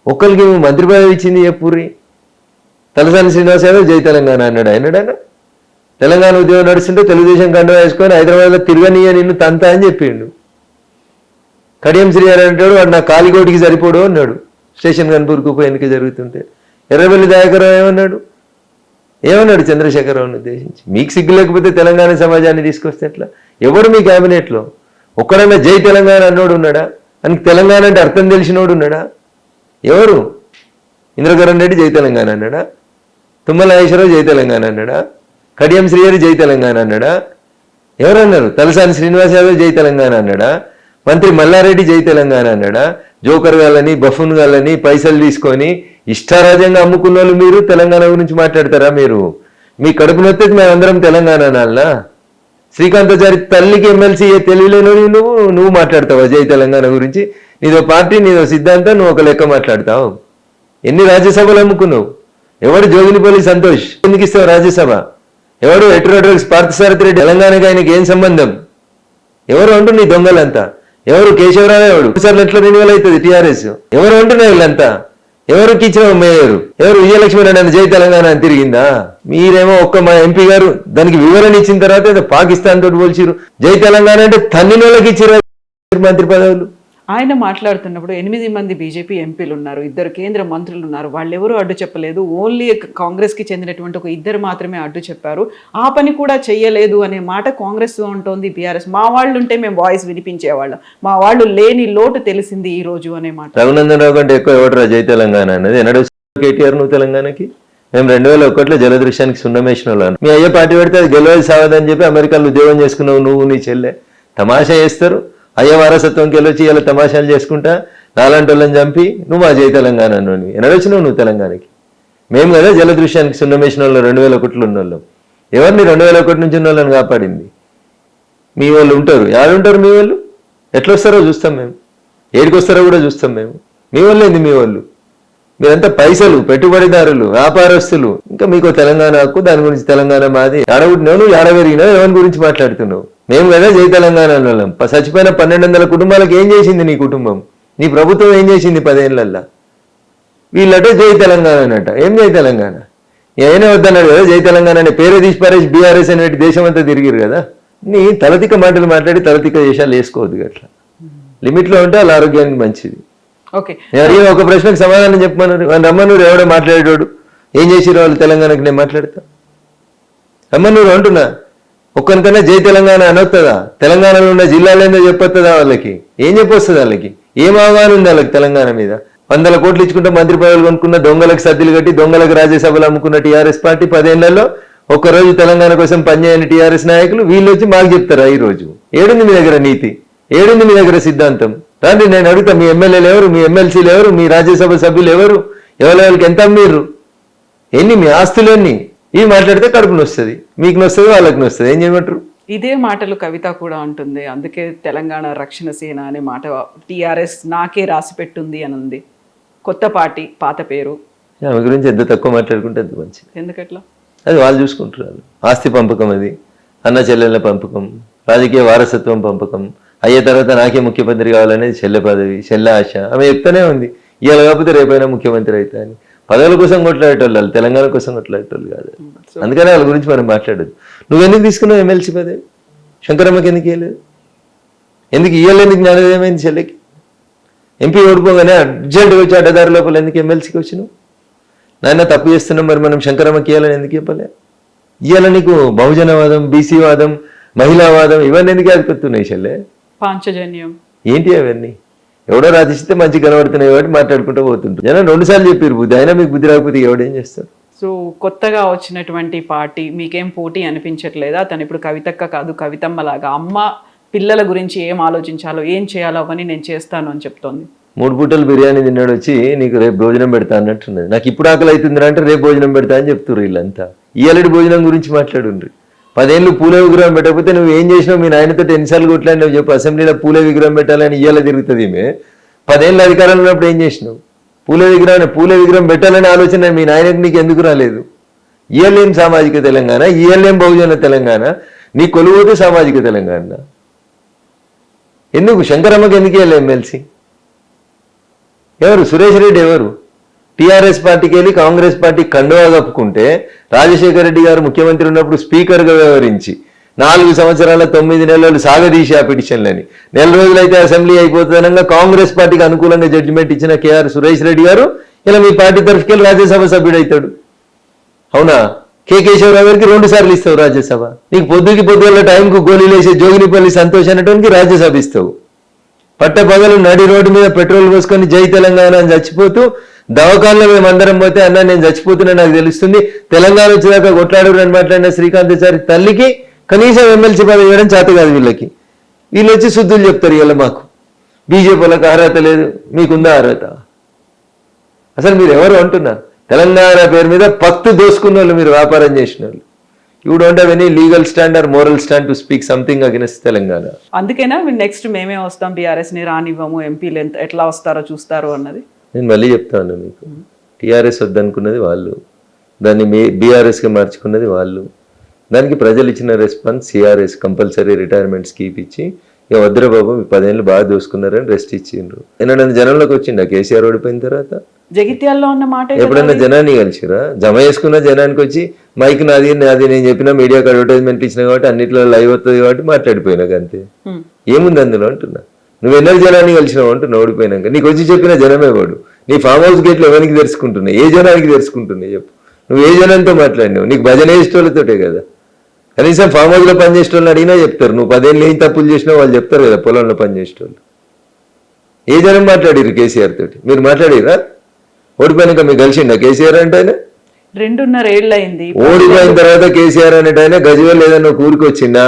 ఒక్కరికి మంత్రి పదవి ఇచ్చింది చెప్పుర్రి. తలసాని శ్రీనివాస్ యాదవ్ జై తెలంగాణ అన్నాడు. అయినాడైనా తెలంగాణ ఉద్యోగం నడుస్తుంటే తెలుగుదేశం కండువా వేసుకొని హైదరాబాద్లో తిరగనీయ నిన్ను తంత అని చెప్పిండు. కడియం శ్రీహరి అంటాడు, వాడు నా కాలిగోటికి సరిపోడు అన్నాడు స్టేషన్ కన్పూర్కి ఉప ఎన్నిక జరుగుతుంటే. ఎర్రబెల్లి దయాకర్రావు ఏమన్నాడు చంద్రశేఖరరావుని ఉద్దేశించి? మీకు సిగ్గు లేకపోతే తెలంగాణ సమాజాన్ని తీసుకొస్తే ఎట్లా? ఎవడు మీ క్యాబినెట్లో ఒక్కడన్నా జై తెలంగాణ అన్నోడు ఉన్నాడా? అని తెలంగాణ అంటే అర్థం తెలిసినోడు ఉన్నాడా? ఎవరు? ఇంద్రకరణ్ రెడ్డి జై తెలంగాణ అన్నాడా? తుమ్మల నాగేశ్వరరావు జై తెలంగాణ అన్నాడా? కడియం శ్రీహరి జై తెలంగాణ అన్నాడా? ఎవరన్నారు? తలసాని శ్రీనివాస్ యాదవ్ జై తెలంగాణ అన్నాడా? మంత్రి మల్లారెడ్డి జై తెలంగాణ అన్నాడా? జోకర్ గాళ్ళని, బఫూన్ గాళ్ళని పైసలు తీసుకొని ఇష్టారాజ్యంగా అమ్ముకున్న వాళ్ళు మీరు తెలంగాణ గురించి మాట్లాడతారా? మీరు మీ కడుపు నొత్తే మేమందరం తెలంగాణ అనాలనా? శ్రీకాంతాచారి తల్లికి ఎమ్మెల్సీ తెలియలేను నువ్వు మాట్లాడతావా జై తెలంగాణ గురించి? నీదో పార్టీ, నీదో సిద్ధాంతం, నువ్వు ఒక లెక్క మాట్లాడతావు. ఎన్ని రాజ్యసభలు అమ్ముకున్నావు? ఎవడు? జోగినిపల్లి సంతోష్ ఎందుకు ఇస్తావు రాజ్యసభ? ఎవడు? హెట్రోడ్రగ్స్ పార్థసారథి రెడ్డి. తెలంగాణకి ఆయనకి ఏం సంబంధం? ఎవరు అంటూ నీ దొంగలంతా? ఎవరు? కేశవరావు ఎవడు? సార్లు ఎట్లా రెన్యువల్ అవుతుంది టీఆర్ఎస్? ఎవరు అంటున్నారు వీళ్ళంతా? ఎవరికి ఇచ్చిన మేయరు? ఎవరు? విజయలక్ష్మి రెడ్డి జై తెలంగాణ అని తిరిగిందా? మీరేమో ఒక్క మా ఎంపీ గారు దానికి వివరణ ఇచ్చిన తర్వాత పాకిస్తాన్ తోటి పోల్చిరు. జై తెలంగాణ అంటే తన్నినోళ్ళకి ఇచ్చిరు మంత్రి పదవులు. ఆయన మాట్లాడుతున్నప్పుడు 8 మంది బీజేపీ ఎంపీలు ఉన్నారు, 2 కేంద్ర మంత్రులు ఉన్నారు, వాళ్ళెవరూ అడ్డు చెప్పలేదు. ఓన్లీ కాంగ్రెస్కి చెందినటువంటి ఒక 2 మాత్రమే అడ్డు చెప్పారు. ఆ పని కూడా చెయ్యలేదు అనే మాట కాంగ్రెస్ అంటోంది. బీఆర్ఎస్ మా వాళ్ళు ఉంటే మేము వాయిస్ వినిపించేవాళ్ళం, మా వాళ్ళు లేని లోటు తెలిసింది ఈ రోజు అనే మాట. రఘునందన్ రావు కంటే ఎక్కువ ఎవడరా జై తెలంగాణ అన్నది? ఎన్నడూ కేటీఆర్ నువ్వు తెలంగాణకి? మేము 2001లో జలదృశ్యానికి సున్నమేసిన వాళ్ళం. మీ అయ్యే పార్టీ పెడితే అది గెలవది సావదని చెప్పి అమెరికాలో ఉద్యోగం చేసుకున్నావు నువ్వు, నీ చెల్లె. తమాషా చేస్తారు. అయ్యే వారసత్వంకి వెళ్ళొచ్చి ఇలా తమాషాలు చేసుకుంటా నాలాంటి వాళ్ళని చంపి నువ్వు మా జై తెలంగాణ అన్నోని. ఎన్నడొచ్చినావు నువ్వు తెలంగాణకి? మేము కదా జలదృశ్యానికి సున్నమేసిన వాళ్ళు 2001లో ఉన్న వాళ్ళం. ఎవరిని 2001 నుంచి ఉన్న వాళ్ళని కాపాడింది? మీ వాళ్ళు ఉంటారు. ఎవరుంటారు మీ వాళ్ళు? ఎట్లా వస్తారో చూస్తాం మేము, ఏడికి వస్తారో కూడా చూస్తాం మేము. మీ వాళ్ళు ఏంది? మీ వాళ్ళు మీరంతా పైసలు, పెట్టుబడిదారులు, వ్యాపారస్తులు. ఇంకా మీకు తెలంగాణ హక్కు, దాని గురించి తెలంగాణ మాది. ఆడబుట్టినావు నువ్వు, ఆడబెరిగినావు, ఎవరి గురించి మాట్లాడుతున్నావు? మేము కదా జై తెలంగాణ వాళ్ళం. చచ్చిపోయిన 1200 కుటుంబాలకు ఏం చేసింది నీ కుటుంబం? నీ ప్రభుత్వం ఏం చేసింది 10 ఏళ్ళల్లో? వీళ్ళంటే జై తెలంగాణ అనట. ఏం జై తెలంగాణ? అయినా వద్దన్నాడు కదా జై తెలంగాణ అనే పేరే తీసి పారేసి బీఆర్ఎస్ అనేటి దేశం అంతా తిరిగిరు కదా. నీ తలతిక మాటలు మాట్లాడి తలతిక దేశాలు వేసుకోవద్దు అట్లా. లిమిట్లో ఉంటే వాళ్ళ ఆరోగ్యానికి మంచిది. ఓకే, అడిగిన ఒక ప్రశ్నకు సమాధానం చెప్పమన్నారు. రమ్మన్నూరు ఎవడో మాట్లాడేటోడు ఏం చేసిరు వాళ్ళు తెలంగాణకి, నేను మాట్లాడతా. రమ్మన్నూరు అంటున్నా, ఒక్కరికన్నా జై తెలంగాణ అనొస్తుందా? తెలంగాణలో ఉన్న జిల్లాలేందో చెప్పొస్తుందా వాళ్ళకి? ఏం చెప్పొస్తుంది వాళ్ళకి? ఏం అవగాహన ఉంది వాళ్ళకి తెలంగాణ మీద? 100 కోట్లు ఇచ్చుకుంటే మంత్రి పదవులు కొనుక్కున్న, దొంగలకు సద్దులు కట్టి దొంగలకు రాజ్యసభలు అమ్ముకున్న టీఆర్ఎస్ పార్టీ 10 ఏళ్లలో ఒక్కరోజు తెలంగాణ కోసం పనిచేయని టీఆర్ఎస్ నాయకులు వీళ్ళు వచ్చి మాకు చెప్తారా ఈ రోజు? ఏడుంది మీ దగ్గర నీతి? ఏడుంది మీ దగ్గర సిద్ధాంతం? రండి నేను అడుగుతా, మీ ఎమ్మెల్యేలు ఎవరు? మీ ఎమ్మెల్సీలు ఎవరు? మీ రాజ్యసభ సభ్యులు ఎవరు? ఎవరికి ఎంత అమ్మీరు? ఎన్ని మీ ఆస్తులు ఎన్ని? ఇవి మాట్లాడితే కడుపు నొస్తుంది, మీకు నొస్తుంది, వాళ్ళకి నొస్తుంది. ఏం చేయమంటారు? ఇదే మాటలు కవిత కూడా ఉంటుంది. అందుకే తెలంగాణ రక్షణ సేన అనే మాట టీఆర్ఎస్ నాకే రాసి పెట్టుంది అని ఉంది. కొత్త పార్టీ, పాత పేరు. ఆమె గురించి ఎంత తక్కువ మాట్లాడుకుంటే అంత మంచిది. ఎందుకట్లా? అది వాళ్ళు చూసుకుంటారు. ఆస్తి పంపకం, అది అన్న చెల్లెళ్ళ పంపకం, రాజకీయ వారసత్వం పంపకం. అయ్యే తర్వాత నాకే ముఖ్యమంత్రి కావాలనేది చెల్లె పదవి, చెల్లె ఆశ. ఆమె చెప్తానే ఉంది, ఇవాళ కాకపోతే రేపైనా ముఖ్యమంత్రి అవుతా అని. పదవుల కోసం కొట్లాడేటోళ్ళు, తెలంగాణ కోసం కొట్లాడేటోళ్ళు కాదు. అందుకనే వాళ్ళ గురించి మనం మాట్లాడదు. నువ్వెందుకు తీసుకున్నావు ఎమ్మెల్సీ పదవి? శంకరమ్మకి ఎందుకు ఇవ్వలేదు? ఎందుకు ఇవ్వలేదు? జ్ఞానం ఏమైంది చెల్లెకి? ఎంపీ ఓడిపోగానే అర్జెంట్గా వచ్చి అడ్డదారి లోపల ఎందుకు ఎమ్మెల్సీకి వచ్చినావు? నాయన తప్పు చేస్తున్నాం, మరి మనం శంకరమ్మకి ఇవ్వాలని ఎందుకు చెప్పలే? ఇవాళ నీకు బహుజనవాదం, బీసీవాదం, మహిళావాదం ఇవన్నీ ఎందుకు ఆదుకొస్తున్నాయి చెల్లె? పాంచజన్యం ఏంటి అవన్నీ? ఎవడో రాసిస్తే మంచి కనబడుతున్నాయి కాబట్టి మాట్లాడుకుంటూ పోతుంటారు. జనం 2 సార్లు చెప్పారు బుద్ధి, అయినా మీకు బుద్ధి రాకపోతే ఎవడేం చేస్తారు? సో కొత్తగా వచ్చినటువంటి పార్టీ మీకేం పోటీ అనిపించట్లేదా? తను ఇప్పుడు కవితక్క కాదు, కవితమ్మ లాగా అమ్మ పిల్లల గురించి ఏం ఆలోచించాలో, ఏం చేయాలో అవన్నీ నేను చేస్తాను అని చెప్తోంది. 3 పూటలు బిర్యానీ తిన్నాడు వచ్చి నీకు రేపు భోజనం పెడతా అన్నట్టున్నది. నాకు ఇప్పుడు ఆకలి అవుతుందిరా అంటే రేపు భోజనం పెడతా అని చెప్తున్నారు వీళ్ళంతా. ఇయ్యాలటి భోజనం గురించి మాట్లాడుండ్రి. 10 ఏళ్ళు పూల విగ్రహం పెట్టకపోతే నువ్వు ఏం చేసినావు? మీ నాయనతో ఎన్నిసార్లు కొట్లాడినావు చెప్పు? అసెంబ్లీలో పూల విగ్రహం పెట్టాలని ఇయ్యాల తిరుగుతుంది ఈమె. 10 ఏళ్ళు అధికారంలో ఉన్నప్పుడు ఏం చేసినావు? పూల విగ్రహం పెట్టాలనే ఆలోచన మీ నాయనకు నీకు ఎందుకు రాలేదు? ఇయ్యలేం సామాజిక తెలంగాణ, ఇయ్యలేం బహుజన తెలంగాణ, నీ కొలువుతే సామాజిక తెలంగాణ. ఎందుకు శంకరమ్మకి ఎందుకు వెళ్ళి ఎమ్మెల్సీ? ఎవరు? సురేష్ రెడ్డి ఎవరు? టీఆర్ఎస్ పార్టీకి వెళ్ళి కాంగ్రెస్ పార్టీ కండువా కప్పుకుంటే రాజశేఖర రెడ్డి గారు ముఖ్యమంత్రి ఉన్నప్పుడు స్పీకర్గా వ్యవహరించి 4 సంవత్సరాల 9 నెలలు సాగదీసి ఆ పిటిషన్లని 4 రోజులైతే అసెంబ్లీ అయిపోతుందనగా కాంగ్రెస్ పార్టీకి అనుకూలంగా జడ్జిమెంట్ ఇచ్చిన కేఆర్ సురేష్ రెడ్డి గారు ఇలా మీ పార్టీ తరఫుకెళ్ళి రాజ్యసభ సభ్యుడు అవుతాడు. అవునా? కె కేశవరావు గారికి 2 సార్లు ఇస్తావు రాజ్యసభ. నీకు పొద్దుల టైంకు గోళీలు వేసే జోగినిపల్లి సంతోష్ అనేటువంటి రాజ్యసభ ఇస్తావు. పట్టపగలు నడి రోడ్డు మీద పెట్రోల్ పోసుకొని జై తెలంగాణ అని చచ్చిపోతూ దవాఖానలో మేమందరం పోతే అన్న నేను చచ్చిపోతున్నా నాకు తెలుస్తుంది, తెలంగాణ వచ్చేదాకా కొట్లాడు అని మాట్లాడిన శ్రీకాంతాచారి తల్లికి కనీసం ఎమ్మెల్సీ పదవి ఇవ్వడం చేత కాదు వీళ్ళకి. వీళ్ళు వచ్చి శుద్ధులు చెప్తారు ఇలా మాకు బీజేపీలకు అర్హత లేదు, మీకుందా అర్హత? అసలు మీరు ఎవరు అంటున్నారు? తెలంగాణ పేరు మీద పత్తు దోసుకున్న వాళ్ళు, మీరు వ్యాపారం చేసిన వాళ్ళు. You don't have any legal stand or moral stand to speak something against Telangana. అందుకేనా నెక్స్ట్ మేమే వస్తాం, బీఆర్ఎస్ని రానివ్వము, ఎంపీలు ఎట్లా వస్తారో చూస్తారు అన్నది. నేను మళ్ళీ చెప్తాను మీకు, టీఆర్ఎస్ వద్దనుకున్నది వాళ్ళు, దాన్ని బీఆర్ఎస్గా మార్చుకున్నది వాళ్ళు. దానికి ప్రజలు ఇచ్చిన response CRS compulsory retirement skip ఇచ్చి ఇక వద్దురా బాబు 10 ఏళ్ళు బాగా దోసుకున్నారని రెస్ట్ ఇచ్చిండ్రు. ఏమన్నా జనంలోకి వచ్చిండా కేసీఆర్ ఓడిపోయిన తర్వాత? జగిత్యాల్లో ఉన్న మాట ఎప్పుడన్నా జనాన్ని కలిసిరా? జమ చేసుకున్న జనానికి వచ్చి మైక్ నాది నేను చెప్పిన మీడియాకి అడ్వర్టైజ్మెంట్ ఇచ్చిన కాబట్టి అన్నిట్లో లైవ్ అవుతుంది కాబట్టి మాట్లాడిపోయినాక అంతే. ఏముంది అందులో అంటున్నా? నువ్వు ఎన్నో జనాన్ని కలిసినావు అంటున్నావు ఓడిపోయినాక. నీకు వచ్చి చెప్పిన జనమే వాడు. నీ ఫామ్ హౌస్ గేట్లు ఎవరికి తెరుచుకుంటున్నాయి? ఏ జనానికి తెరుచుకుంటున్నాయి చెప్పు? నువ్వు ఏ జనంతో మాట్లాడినావు? నీకు భజన వేసేటోళ్ళతోటే కదా. కనీసం ఫామ్ హౌస్లో పనిచేసేటోళ్ళని అడిగినా చెప్తారు. నువ్వు 10 ఏళ్ళు ఏం తప్పులు చేసినావు వాళ్ళు చెప్తారు కదా పొలంలో పనిచేసేటోళ్ళు. ఏ జనం మాట్లాడిరు కేసీఆర్ తోటి? మీరు మాట్లాడిరా? ఓడిపోయినాక మీకు కలిసిండా కేసీఆర్ అంటే? ఆయన 2.5 ఏళ్ళు అయింది. ఓడిపోయిన తర్వాత కేసీఆర్ అనేట ఆయన గజవేలు ఏదన్నా ఊరికి వచ్చిందా?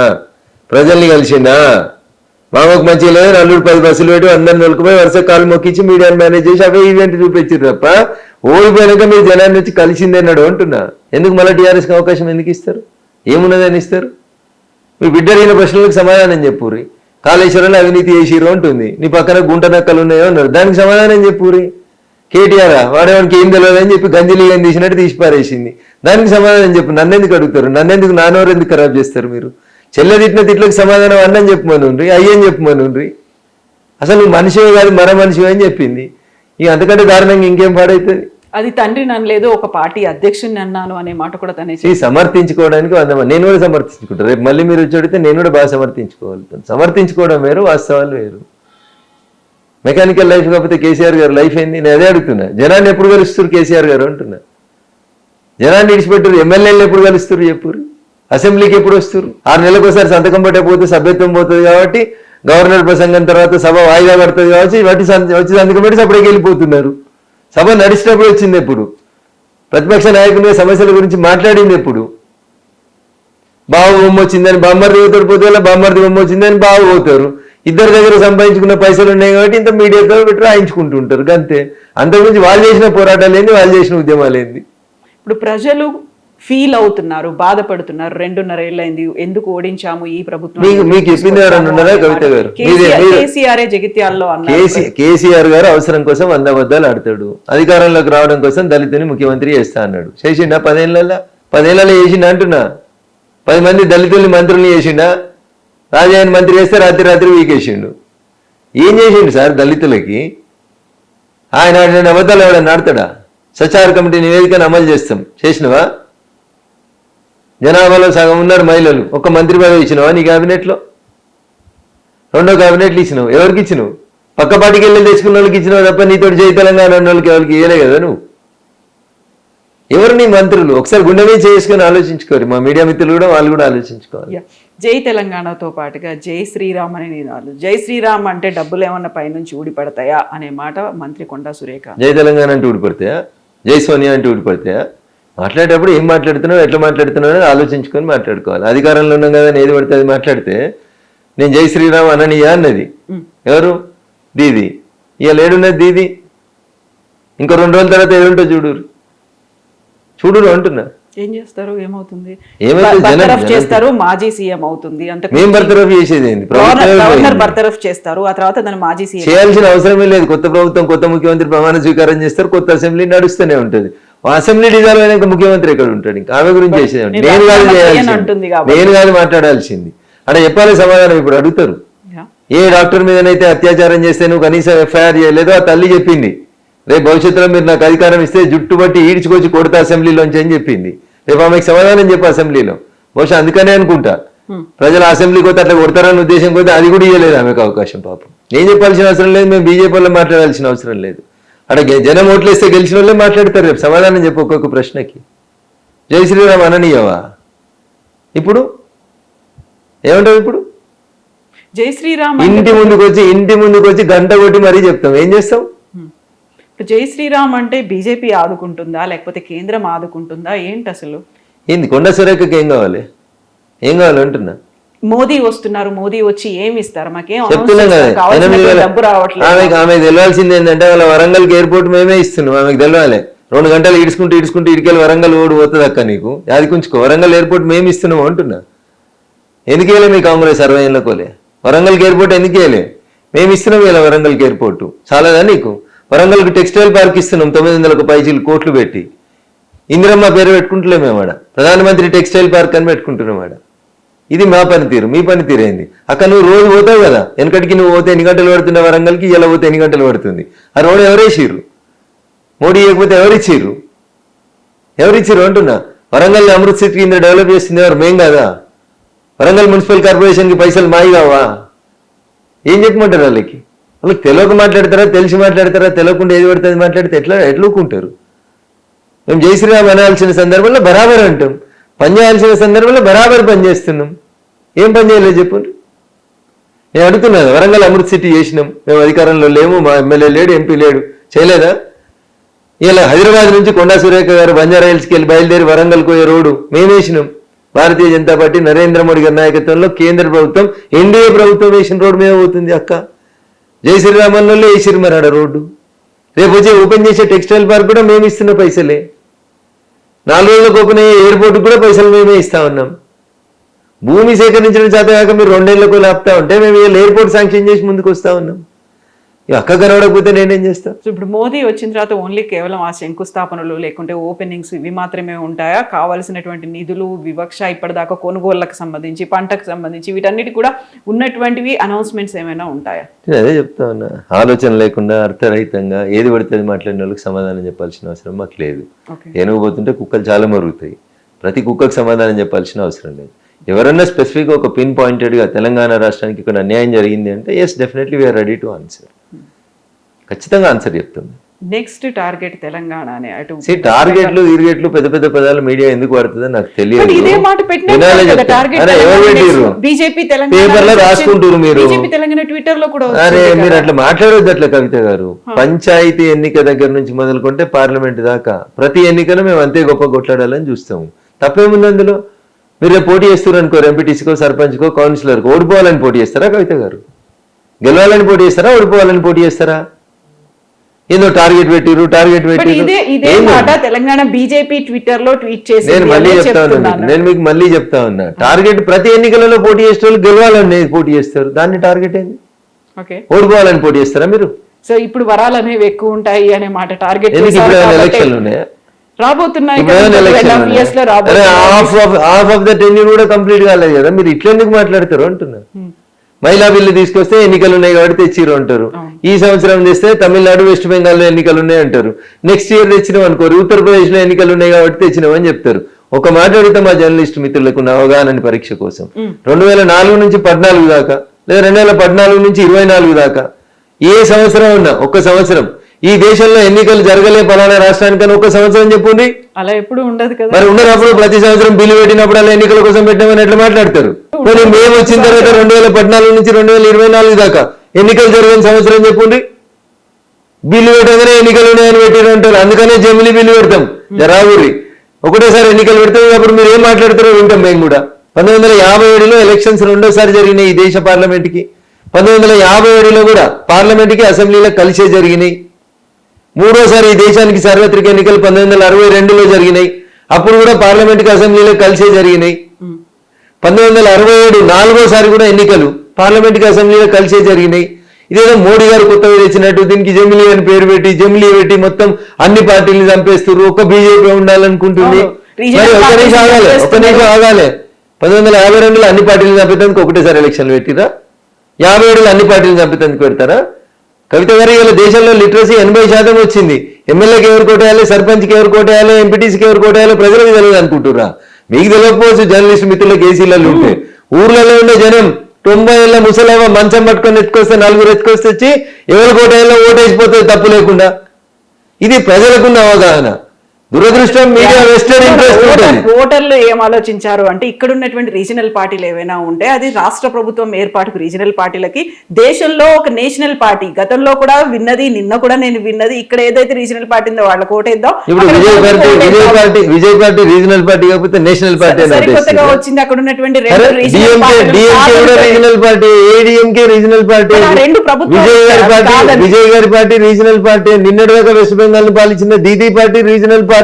ప్రజల్ని కలిసిండా? మామకు మంచిగా లేదు, 4-10 బస్సులు పెట్టి అందరిని నొలుకుపోయి వరుస కాలు మొక్కించి మీడియాని మేనేజ్ చేసి అవే ఈవెంట్ చూపించారు తప్ప ఓడిపోయినాక మీరు జనాన్ని వచ్చి కలిసిందే అన్నాడు అంటున్నా. ఎందుకు మళ్ళీ టీఆర్ఎస్కి అవకాశం ఎందుకు ఇస్తారు? ఏమున్నదని ఇస్తారు? మీ బిడ్డ అడిగిన ప్రశ్నలకు సమాధానం చెప్పుర్రి. కాళేశ్వరంలో అవినీతి చేసిరు అంటుంది, నీ పక్కన గుంట నక్కలు ఉన్నాయో అన్నారు, దానికి సమాధానం చెప్పుర్రి. కేటీఆర్ వాడేవానికి ఏం తెలియదు అని చెప్పి గంజిలీగం తీసినట్టు తీసి పారేసింది, దానికి సమాధానం చెప్పు. నన్నెందుకు అడుగుతారు? నన్నెందుకు నానోరు ఎందుకు ఖరాబ్ చేస్తారు మీరు? చెల్లె తిట్టిన తిట్లకు సమాధానం అన్నని చెప్పమనుండ్రి, అయ్యని చెప్పమనుండ్రి. అసలు నువ్వు మనిషివే కాదు మరో మనిషివే అని చెప్పింది. ఇక అంతకంటే దారుణంగా ఇంకేం పాడవుతుంది? అది తండ్రి నన్నలేదు, ఒక పార్టీ అధ్యక్షుడిని అన్నాను అనే మాట కూడా తనే ఈ సమర్థించుకోవడానికి 100 మంది, నేను కూడా సమర్థించుకుంటాను. రేపు మళ్ళీ మీరు వచ్చి అడిగితే నేను కూడా బాగా సమర్థించుకోగలుగుతాను. సమర్థించుకోవడం వేరు, వాస్తవాలు వేరు. మెకానికల్ లైఫ్ కాకపోతే కేసీఆర్ గారు లైఫ్ ఏంది? నేను అదే అడుగుతున్నా. జనాన్ని ఎప్పుడు కలుస్తారు కేసీఆర్ గారు అంటున్నా. జనాన్ని విడిచిపెట్టరు, ఎమ్మెల్యేలు ఎప్పుడు కలుస్తారు చెప్పురు, అసెంబ్లీకి ఎప్పుడు వస్తారు? 6 నెలలకు ఒకసారి సంతకం పట్టకపోతే సభ్యత్వం పోతుంది కాబట్టి, గవర్నర్ ప్రసంగం తర్వాత సభ వాయిదా పడుతుంది కాబట్టి వచ్చి సంతకం పెట్టి సపరేట్కి వెళ్ళిపోతున్నారు. సభ నడిచినప్పుడు వచ్చింది ఎప్పుడు? ప్రతిపక్ష నాయకునిగా సమస్యల గురించి మాట్లాడింది ఎప్పుడు? బావ బొమ్మ వచ్చిందని బామ్మర్ది పోతాడు, పోతే బామ్మర్ది బొమ్మ వచ్చిందని బావ పోతారు. ఇద్దరి దగ్గర సంపాదించుకున్న పైసలు ఉన్నాయి కాబట్టి ఇంత మీడియాతో పెట్టి రాయించుకుంటుంటారు అంతే. అంతకుమించి వాళ్ళు చేసిన పోరాటాలు ఏంది, వాళ్ళు చేసిన ఉద్యమాలు ఏంది? ఇప్పుడు ప్రజలు ఫీల్ అవుతున్నారు, బాధపడుతున్నారు. 2.5 ఏళ్ళైంది, ఎందుకు ఓడించాము ఈ ప్రభుత్వం? మీకు చెప్పింది ఎవరన్నా ఉన్నారా కవిత గారు? కేసీఆర్ జగిత్యాల్లో అన్నారు. కేసీఆర్ గారు అవసరం కోసం 100 అబద్ధాలు ఆడతాడు. అధికారంలోకి రావడం కోసం దళితుని ముఖ్యమంత్రి చేస్తా అన్నాడు. చేసిండా? 10 ఏళ్ళలో చేసిండా అంటున్నా. 10 మంది దళితుల్ని మంత్రుల్ని చేసిండా? రాజాయని మంత్రి చేస్తే రాత్రి వీకేసిండు. ఏం చేసిండు సార్ దళితులకి? ఆయన అబద్ధాలు ఎవడన్నా ఆడతాడా? సచార కమిటీ నివేదికను అమలు చేస్తాం, చేసినవా? జనాభాలో సగం ఉన్నారు మహిళలు, ఒక్క మంత్రి పదవి ఇచ్చినావా నీ క్యాబినెట్లో? 2 క్యాబినెట్లు ఇచ్చినావు, ఎవరికి ఇచ్చినావు? పక్క పార్టీకి వెళ్ళి తెచ్చుకున్న వాళ్ళకి ఇచ్చినావు తప్ప నీతో జై తెలంగాణ అన్న వాళ్ళకి ఎవరికి ఇవ్వలే కదా నువ్వు. ఎవరు నీ మంత్రులు? ఒకసారి గుండె మీద చేసుకొని ఆలోచించుకోరు. మా మీడియా మిత్రులు కూడా, వాళ్ళు కూడా ఆలోచించుకోవాలి. జై తెలంగాణతో పాటుగా జై శ్రీరామ్ అనే నినాదాలు. జై శ్రీరామ్ అంటే డబ్బులు ఏమన్నా పైనుంచి ఊడిపడతాయా అనే మాట మంత్రి కొండా సురేఖ. జై తెలంగాణ అంటే ఊడిపడతాయా? జై సోనియా అంటే ఊడిపడతాయా? మాట్లాడేటప్పుడు ఏం మాట్లాడుతున్నావు, ఎట్లా మాట్లాడుతున్నావు అనేది ఆలోచించుకొని మాట్లాడుకోవాలి. అధికారంలో ఉన్నాం కదా ఏది పడితే అది మాట్లాడితే, నేను జై శ్రీరామ్ అననీయా అన్నది ఎవరు? దీది. ఇవాళ ఏడున్నది దీది? ఇంకో 2 రోజుల తర్వాత ఏడుంటో చూడు అంటున్నా. ఏం చేస్తారు? ఏమవుతుంది? ఏమైతే చేస్తారు, మాజీ సీఎం అవుతుంది. మేము బర్తరఫ్ చేసేది ఏంది? గవర్నర్ బర్తరఫ్ చేస్తారు, ఆ తర్వాత దాన్ని మాజీ సీఎం చేయాల్సిన అవసరమే లేదు. కొత్త ప్రభుత్వం, కొత్త ముఖ్యమంత్రి ప్రమాణ స్వీకారం చేస్తారు, కొత్త అసెంబ్లీ నడుస్తూనే ఉంటుంది. అసెంబ్లీ డిజాల్వ్ అయినాక ముఖ్యమంత్రి ఎక్కడ ఉంటాడు? ఇంకా ఆమె గురించి చేసేది నేను కాదు మాట్లాడాల్సింది. అంటే చెప్పాలి సమాధానం. ఇప్పుడు అడుగుతారు, ఏ డాక్టర్ మీదనైతే అత్యాచారం చేస్తే నువ్వు కనీసం ఎఫ్ఐఆర్ చేయలేదో ఆ తల్లి చెప్పింది, రేపు భవిష్యత్తులో మీరు నాకు అధికారం ఇస్తే జుట్టు బట్టి ఈడ్చుకొచ్చి కొడతా అసెంబ్లీలోంచి అని చెప్పింది. రేపు ఆమెకు సమాధానం చెప్పు అసెంబ్లీలో. బహుశా అందుకనే అనుకుంటా ప్రజలు అసెంబ్లీకి పోతే అట్లా కొడతారన్న ఉద్దేశం పోతే అది కూడా ఇవ్వలేదు ఆమెకు అవకాశం. పాపం ఏం చెప్పాల్సిన అవసరం లేదు, మేము బీజేపీలో మాట్లాడాల్సిన అవసరం లేదు. అక్కడ జనం ఓట్లేస్తే గెలిచిన వాళ్ళే మాట్లాడతారు. రేపు సమాధానం చెప్పు ఒక్కొక్క ప్రశ్నకి. జై శ్రీరామ్ అననీయవా? ఇప్పుడు ఏమంటావు? ఇప్పుడు జై శ్రీరామ్ ఇంటి ముందుకు వచ్చి గంట కొట్టి మరీ చెప్తాం. ఏం చేస్తాం? జై శ్రీరామ్ అంటే బీజేపీ ఆదుకుంటుందా లేకపోతే కేంద్రం ఆదుకుంటుందా ఏంటి అసలు? ఏంది? కొండా సురేఖకి ఏం కావాలి అంటున్నా. మోదీ వస్తున్నారు, మోదీ వచ్చి ఏమి ఇస్తారు? మాకేం చెప్తున్నాం కదా, డబ్బు రావట్లేదు. ఆమెకు తెలియాల్సింది ఏంటంటే వాళ్ళ వరంగల్కి ఎయిర్పోర్ట్ మేమే ఇస్తున్నాం. ఆమెకు తెలియాలి. 2 గంటలు ఈడ్చుకుంటూ ఇటుకెళ్ళి వరంగల్ ఓడి పోతుంది అక్క నీకు. అది కొంచుకో, వరంగల్ ఎయిర్పోర్ట్ మేము ఇస్తున్నాం అంటున్నా. ఎందుకు వేయలే మీ కాంగ్రెస్ 60 ఏళ్ళకోలే? వరంగల్కి ఎయిర్పోర్ట్ ఎందుకు వేయలే? మేము ఇస్తున్నాం ఇలా వరంగల్కి ఎయిర్పోర్టు. చాలాదా నీకు? వరంగల్కి టెక్స్టైల్ పార్క్ ఇస్తున్నాం 900 పైచీలు కోట్లు పెట్టి. ఇందిరమ్మ పేరు పెట్టుకుంటలే మేము ఆడ, ప్రధానమంత్రి టెక్స్టైల్ పార్క్ అని పెట్టుకుంటున్నాం ఆడ. ఇది మా పనితీరు. మీ పనితీరు ఏంది? అక్కడ నువ్వు రోజు పోతావు కదా, వెనకటికి నువ్వు పోతే ఎన్ని గంటలు పడుతున్నా వరంగల్కి, ఇలా పోతే ఎన్ని గంటలు పడుతుంది? ఆ రోడ్ ఎవరేసిర్రు? మోడీ ఇవ్వకపోతే ఎవరిచ్చిర్రు అంటున్నా. వరంగల్ అమృత్ సిటీ కింద డెవలప్ చేస్తుంది ఎవరు? మేం కదా. వరంగల్ మున్సిపల్ కార్పొరేషన్కి పైసలు మాయి కావా? ఏం చెప్పమంటారు వాళ్ళకి తెలియక మాట్లాడతారా, తెలిసి మాట్లాడతారా? తెలియకుండా ఏది పడుతుంది మాట్లాడితే ఎట్లా ఊకుంటారు? మేము జై శ్రీరామ్ అనాల్సిన సందర్భంలో బరాబర్ అంటాం, పని చేయాల్సిన సందర్భంలో బరాబర్ పని చేస్తున్నాం. ఏం పని చేయలేదు చెప్పండి. నేను అడుగుతున్నాను, వరంగల్ అమృత్ సిటీ చేసినాం, మేము అధికారంలో లేము, మా ఎమ్మెల్యే లేడు, ఎంపీ లేడు, చేయలేదా? ఇలా హైదరాబాద్ నుంచి కొండా సురేఖ గారు బంజారా హిల్స్కి వెళ్ళి బయలుదేరి వరంగల్కి పోయే రోడ్డు మేము వేసినాం. భారతీయ జనతా పార్టీ నరేంద్ర మోడీ గారి నాయకత్వంలో కేంద్ర ప్రభుత్వం, ఎన్డీఏ ప్రభుత్వం వేసిన రోడ్డు మీద పోతుంది అక్క. జై శ్రీరామన్లో వేసిరు మరి ఆడ రోడ్డు. రేపు వచ్చి ఓపెన్ చేసే టెక్స్టైల్ పార్క్ కూడా మేము ఇస్తున్న పైసలే. 4 రోజులకు ఓపెన్ అయ్యే ఎయిర్పోర్ట్ కూడా పైసలు మేమే ఇస్తా ఉన్నాం. భూమి సేకరించడం చేత కాక మీరు 2 ఏళ్లకు ఆపుతా ఉంటే మేము ఎయిర్పోర్ట్ శాంక్షన్ చేసి ముందుకు వస్తా ఉన్నాం. ఇక అక్క కనబడకపోతే నేనేం చేస్తా? సో ఇప్పుడు మోదీ వచ్చిన తర్వాత ఓన్లీ కేవలం ఆ శంకుస్థాపనలు లేకుంటే ఓపెనింగ్స్ ఇవి మాత్రమే ఉంటాయా? కావాల్సినటువంటి నిధులు, వివక్ష, ఇప్పటిదాకా కొనుగోళ్లకు సంబంధించి, పంటకు సంబంధించి వీటన్నిటి కూడా ఉన్నటువంటివి అనౌన్స్మెంట్స్ ఏమైనా ఉంటాయా? నేను అదే చెప్తా ఉన్నా, ఆలోచన లేకుండా అర్థరహితంగా ఏది పడితే అది మాట్లాడిన వాళ్ళకి సమాధానం చెప్పాల్సిన అవసరం మాకు లేదు. ఏనుగు పోతుంటే కుక్కలు చాలా మరుగుతాయి, ప్రతి కుక్కకు సమాధానం చెప్పాల్సిన అవసరం లేదు. ఎవరన్నా స్పెసిఫిక్ ఒక పిన్ పాయింటెడ్గా తెలంగాణ రాష్ట్రానికి ఇక్కడ అన్యాయం జరిగింది అంటే yes definitely we are ready to answer, ఖచ్చితంగా ఆన్సర్ చెప్తుంది. నెక్స్ట్ టార్గెట్ తెలంగాణ అనే అటు టార్గెట్లు గిర్గెట్లు పెద్ద పెద్ద పదాలు మీడియా ఎందుకు వాడుతుందో నాకు తెలియదు. ఇదే మాట బీజేపీ పేపర్లో రాసుకుంటారు మీరు. తెలంగాణ ట్విట్టర్ లో కూడా అరే మీరు అట్లా మాట్లాడొద్దు అట్లా కవిత గారు. పంచాయతీ ఎన్నిక దగ్గర నుంచి మొదలుకుంటే పార్లమెంట్ దాకా ప్రతి ఎన్నికలో మేము అంతే గొప్ప కొట్లాడాలని చూస్తాము. తప్పేముంది అందులో? మీరు పోటీ చేస్తారు అనుకోరు, ఎంపీటీసీకో సర్పంచ్కో కౌన్సిలర్కో, ఓడిపోవాలని పోటీ చేస్తారా కవిత గారు? గెలవాలని పోటీ చేస్తారా, ఓడిపోవాలని పోటీ చేస్తారా? ఏదో టార్గెట్ పెట్టిరు. ఇదే మాట తెలంగాణ బీజేపీ ట్విట్టర్ లో ట్వీట్ చేసి నేను మళ్ళీ చెప్తా ఉన్నా, నేను మీకు మళ్ళీ చెప్తా ఉన్నా, టార్గెట్ ప్రతి ఎన్నికలలో పోటీ చేసే వాళ్ళు గెలవాలని పోటీ చేస్తారు, దాన్ని టార్గెట్ ఏంది? ఓడిపోవాలని పోటీ చేస్తారా మీరు? సో ఇప్పుడు వరాలు అనేవి ఎక్కువ ఉంటాయి అనే మాట టార్గెట్ ఎలక్షన్లు ఉన్నాయా? రాబోతున్నాయి. హాఫ్ ఆఫ్ ద టెన్యూర్ కూడా కంప్లీట్ కాలేదు కదా, మీరు ఇట్లా ఎందుకు మాట్లాడతారు అంటున్నారు. మహిళా బిల్లు తీసుకొస్తే ఎన్నికలు ఉన్నాయి కాబట్టి తెచ్చిరు అంటారు. ఈ సంవత్సరం తెస్తే తమిళనాడు, వెస్ట్ బెంగాల్లో ఎన్నికలు ఉన్నాయి అంటారు. నెక్స్ట్ ఇయర్ తెచ్చినాం అనుకోరు, ఉత్తరప్రదేశ్ లో ఎన్నికలు ఉన్నాయి కాబట్టి తెచ్చినామని చెప్తారు. ఒక మాట అడిగితే మా జర్నలిస్ట్ మిత్రులకు అవగాహన పరీక్ష కోసం 2004 నుంచి 14 దాకా లేదా 2014 నుంచి 24 దాకా ఏ సంవత్సరం ఉన్నా ఒక్క సంవత్సరం ఈ దేశంలో ఎన్నికలు జరగలే పలానా రాష్ట్రానికని ఒక్క సంవత్సరం చెప్పుంది. అలా ఎప్పుడు ఉండదు కదా. మరి ఉండనప్పుడు ప్రతి సంవత్సరం బిల్లు పెట్టినప్పుడు అలా ఎన్నికల కోసం పెట్టామని ఎట్లా మాట్లాడతారు? మరి మేము వచ్చిన తర్వాత 2014 నుంచి 2024 దాకా ఎన్నికలు జరిగిన సంవత్సరం చెప్పుంది. బిల్లు పెట్టగానే ఎన్నికలు ఉన్నాయని పెట్టారు అంటారు, అందుకనే జమిలీ బిల్లు పెడతాం జరాగురి. ఒకటేసారి ఎన్నికలు పెడతాం, అప్పుడు మీరు ఏం మాట్లాడతారో వింటాం మేము కూడా. 1957లో ఎలక్షన్స్ రెండోసారి జరిగినాయి ఈ దేశ పార్లమెంట్ కి. 1957లో కూడా పార్లమెంట్ కి అసెంబ్లీలో కలిసే జరిగినాయి. మూడోసారి ఈ దేశానికి సార్వత్రిక ఎన్నికలు 1962లో జరిగినాయి, అప్పుడు కూడా పార్లమెంట్ కి అసెంబ్లీలో కలిసే జరిగినాయి. 1967 నాలుగోసారి కూడా ఎన్నికలు పార్లమెంట్ కి అసెంబ్లీలో కలిసే జరిగినాయి. ఇదేదో మోడీ గారు కొత్తగా తెచ్చినట్టు దీనికి జమిలీ అని పేరు పెట్టి జమిలీ పెట్టి మొత్తం అన్ని పార్టీలు చంపేస్తారు, ఒక్క బీజేపీ ఉండాలనుకుంటుంది. మరి ఒక్క నిమిషం ఆగాలి. 1952లో అన్ని పార్టీలు చంపేందుకు ఒకటేసారి ఎలక్షన్లు పెట్టిరా? 57లో అన్ని పార్టీలు చంపేందుకు పెడతారా? కవిత గారు ఇలా దేశంలో లిటరసీ 80% వచ్చింది. ఎమ్మెల్యేకి ఎవరు కోటేయాలి, సర్పంచ్కి ఎవరు కోటేయాలి, ఎంపీటీసీకి ఎవరు కోటేయాలో ప్రజలకు తెలియదు అనుకుంటురా? మీకు తెలియకపోవచ్చు జర్నలిస్ట్ మిత్రులకు ఏసీలలో ఉంటే. ఊర్లలో ఉండే జనం 90 ఏళ్ళ ముసలేమ మంచం పట్టుకొని ఎత్తుకొస్తే 4 ఎత్తుకొస్తే వచ్చి ఎవరు కోటేయాలో ఓటేసిపోతుంది తప్పు లేకుండా. ఇది ప్రజలకున్న అవగాహన. దురదృష్టం మీడియా వెస్టెడ్ ఇంట్రెస్ట్ ఉంటుంది. ఓటర్లు ఏం ఆలోచించారు అంటే ఇక్కడ ఉన్నటువంటి రీజనల్ పార్టీలు ఏవైనా ఉంటే అది రాష్ట్ర ప్రభుత్వం ఏర్పాటుకు రీజనల్ పార్టీలకి దేశంలో ఒక నేషనల్ పార్టీ గతంలో కూడా విన్నది, నిన్న కూడా నేను విన్నది, ఇక్కడ ఏదైతే రీజనల్ పార్టీ ఉందో వాళ్ళ కోటేద్దాం. ఇప్పుడు విజయ్ పార్టీ రీజనల్ పార్టీ కాకపోతే నేషనల్ పార్టీ కొత్తగా వచ్చింది. అక్కడ ఉన్నటువంటి regional party, ADMK regional party, రెండు ప్రభుత్వం విజయ్ గారి పార్టీ రీజనల్ పార్టీ, నిన్నటిదాకా వెస్ట్ బెంగాల్ ను పాలించిన దీదీ పార్టీ రీజనల్ పార్టీ.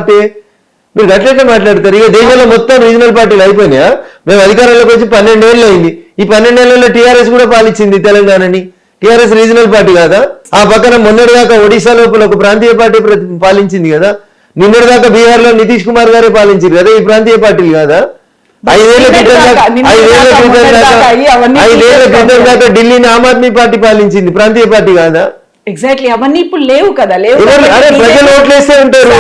మీరు గట్లెట్లా మాట్లాడతారు? ఇక దేశంలో మొత్తం రీజనల్ పార్టీలు అయిపోయినాయా? మేము అధికారంలోకి వచ్చి 12 ఏళ్ళు అయింది. ఈ 12 ఏళ్లలో టీఆర్ఎస్ కూడా పాలించింది తెలంగాణని. టీఆర్ఎస్ రీజనల్ పార్టీ కాదా? ఆ పక్కన మొన్నటిదాకా ఒడిశా లోపల ఒక ప్రాంతీయ పార్టీ పాలించింది కదా. నిన్నటిదాకా బీహార్ లో నితీష్ కుమార్ గారే పాలించింది కదా. ఈ ప్రాంతీయ పార్టీలు కాదా? 5 ఏళ్ల క్రితం దాకా ఢిల్లీని ఆమ్ ఆద్మీ పార్టీ పాలించింది, ప్రాంతీయ పార్టీ కాదా? ఎగ్జాక్ట్లీ అవన్నీ ఇప్పుడు లేవు కదా. ప్రజలు ఓట్లేస్తే ఉంటారు.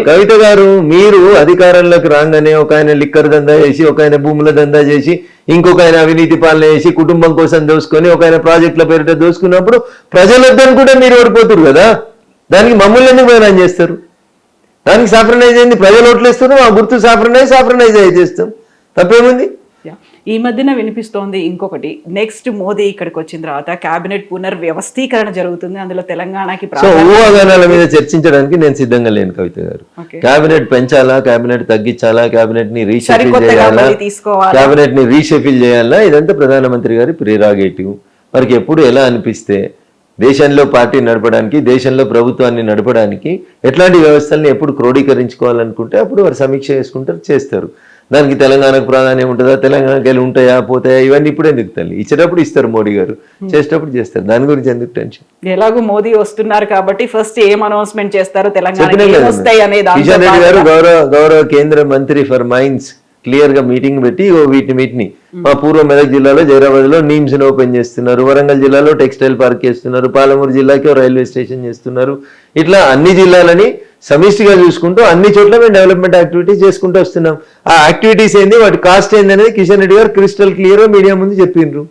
కవిత గారు మీరు అధికారంలోకి రాగానే ఒక ఆయన లిక్కర్ దందా చేసి, ఒక ఆయన భూముల దందా చేసి, ఇంకొక ఆయన అవినీతి పాలన చేసి, కుటుంబం కోసం దోసుకొని, ఒక ఆయన ప్రాజెక్టుల పేరిట దోసుకున్నప్పుడు ప్రజలు వద్దనుకుంటే మీరు ఓడిపోతారు కదా. దానికి మమ్మల్ని ఎందుకు బయనం చేస్తారు? దానికి సాఫ్రనైజ్ అయింది, ప్రజలు ఓట్లేస్తారు, ఆ గుర్తు సాఫ్రనైజ్ చేస్తాం, తప్పేముంది? ఈ మధ్యన వినిపిస్తోంది ఇంకొకటి, నెక్స్ట్ మోదీ ఇక్కడికి వచ్చిన తర్వాత కేబినెట్ పునర్వ్యవస్థీకరణ జరుగుతుంది, అందులో తెలంగాణకి ఊహాగానాల మీద చర్చించడానికి నేను సిద్ధంగా లేను కవిత గారు. కేబినెట్ పెంచాలా, కేబినెట్ తగ్గించాలా, కేబినెట్ ని రీషెఫిల్ చేయాలా, కేబినెట్ ని రీషెఫిల్ చేయాలా, ఇదంతా ప్రధానమంత్రి గారి ప్రిరాగేటివ్. మనకి ఎప్పుడు ఎలా అనిపిస్తే దేశంలో పార్టీ నడపడానికి, దేశంలో ప్రభుత్వాన్ని నడపడానికి ఎట్లాంటి వ్యవస్థల్ని ఎప్పుడు క్రోడీకరించుకోవాలనుకుంటే అప్పుడు వారు సమీక్ష చేసుకుంటారు, చేస్తారు. దానికి తెలంగాణకు ప్రాధాన్యం ఉంటుందా, తెలంగాణకి వెళ్ళి ఉంటాయా పోతాయా, ఇవన్నీ ఇప్పుడు ఎందుకు తల్లి? ఇచ్చేటప్పుడు ఇస్తారు మోడీ గారు, చేసేటప్పుడు చేస్తారు, దాని గురించి ఎందుకు టెన్షన్? ఎలాగో మోదీ వస్తున్నారు కాబట్టి ఫస్ట్ ఏం అనౌన్స్మెంట్ చేస్తారో చెప్పినాం తెలంగాణ కదా. వస్తాయి అనే కిషన్ రెడ్డి గారు దాంతో గౌరవ కేంద్ర మంత్రి ఫర్ మైన్స్ క్లియర్ గా మీటింగ్ పెట్టి వీటిని మా పూర్వ మెదక్ జిల్లాలో జైరాబాద్ లో నీమ్స్ ని ఓపెన్ చేస్తున్నారు, వరంగల్ జిల్లాలో టెక్స్టైల్ పార్క్ చేస్తున్నారు, పాలమూరు జిల్లాకి రైల్వే స్టేషన్ చేస్తున్నారు. ఇట్లా అన్ని జిల్లాలని సమిష్టిగా చూసుకుంటూ అన్ని చోట్ల మేము డెవలప్మెంట్ యాక్టివిటీస్ చేసుకుంటూ వస్తున్నాం. ఆ యాక్టివిటీస్ ఏంది, వాటి కాస్ట్ ఏంది అనేది కిషన్ రెడ్డి గారు క్రిస్టల్ క్లియర్ గా మీడియా ముందు చెప్పిండ్రు.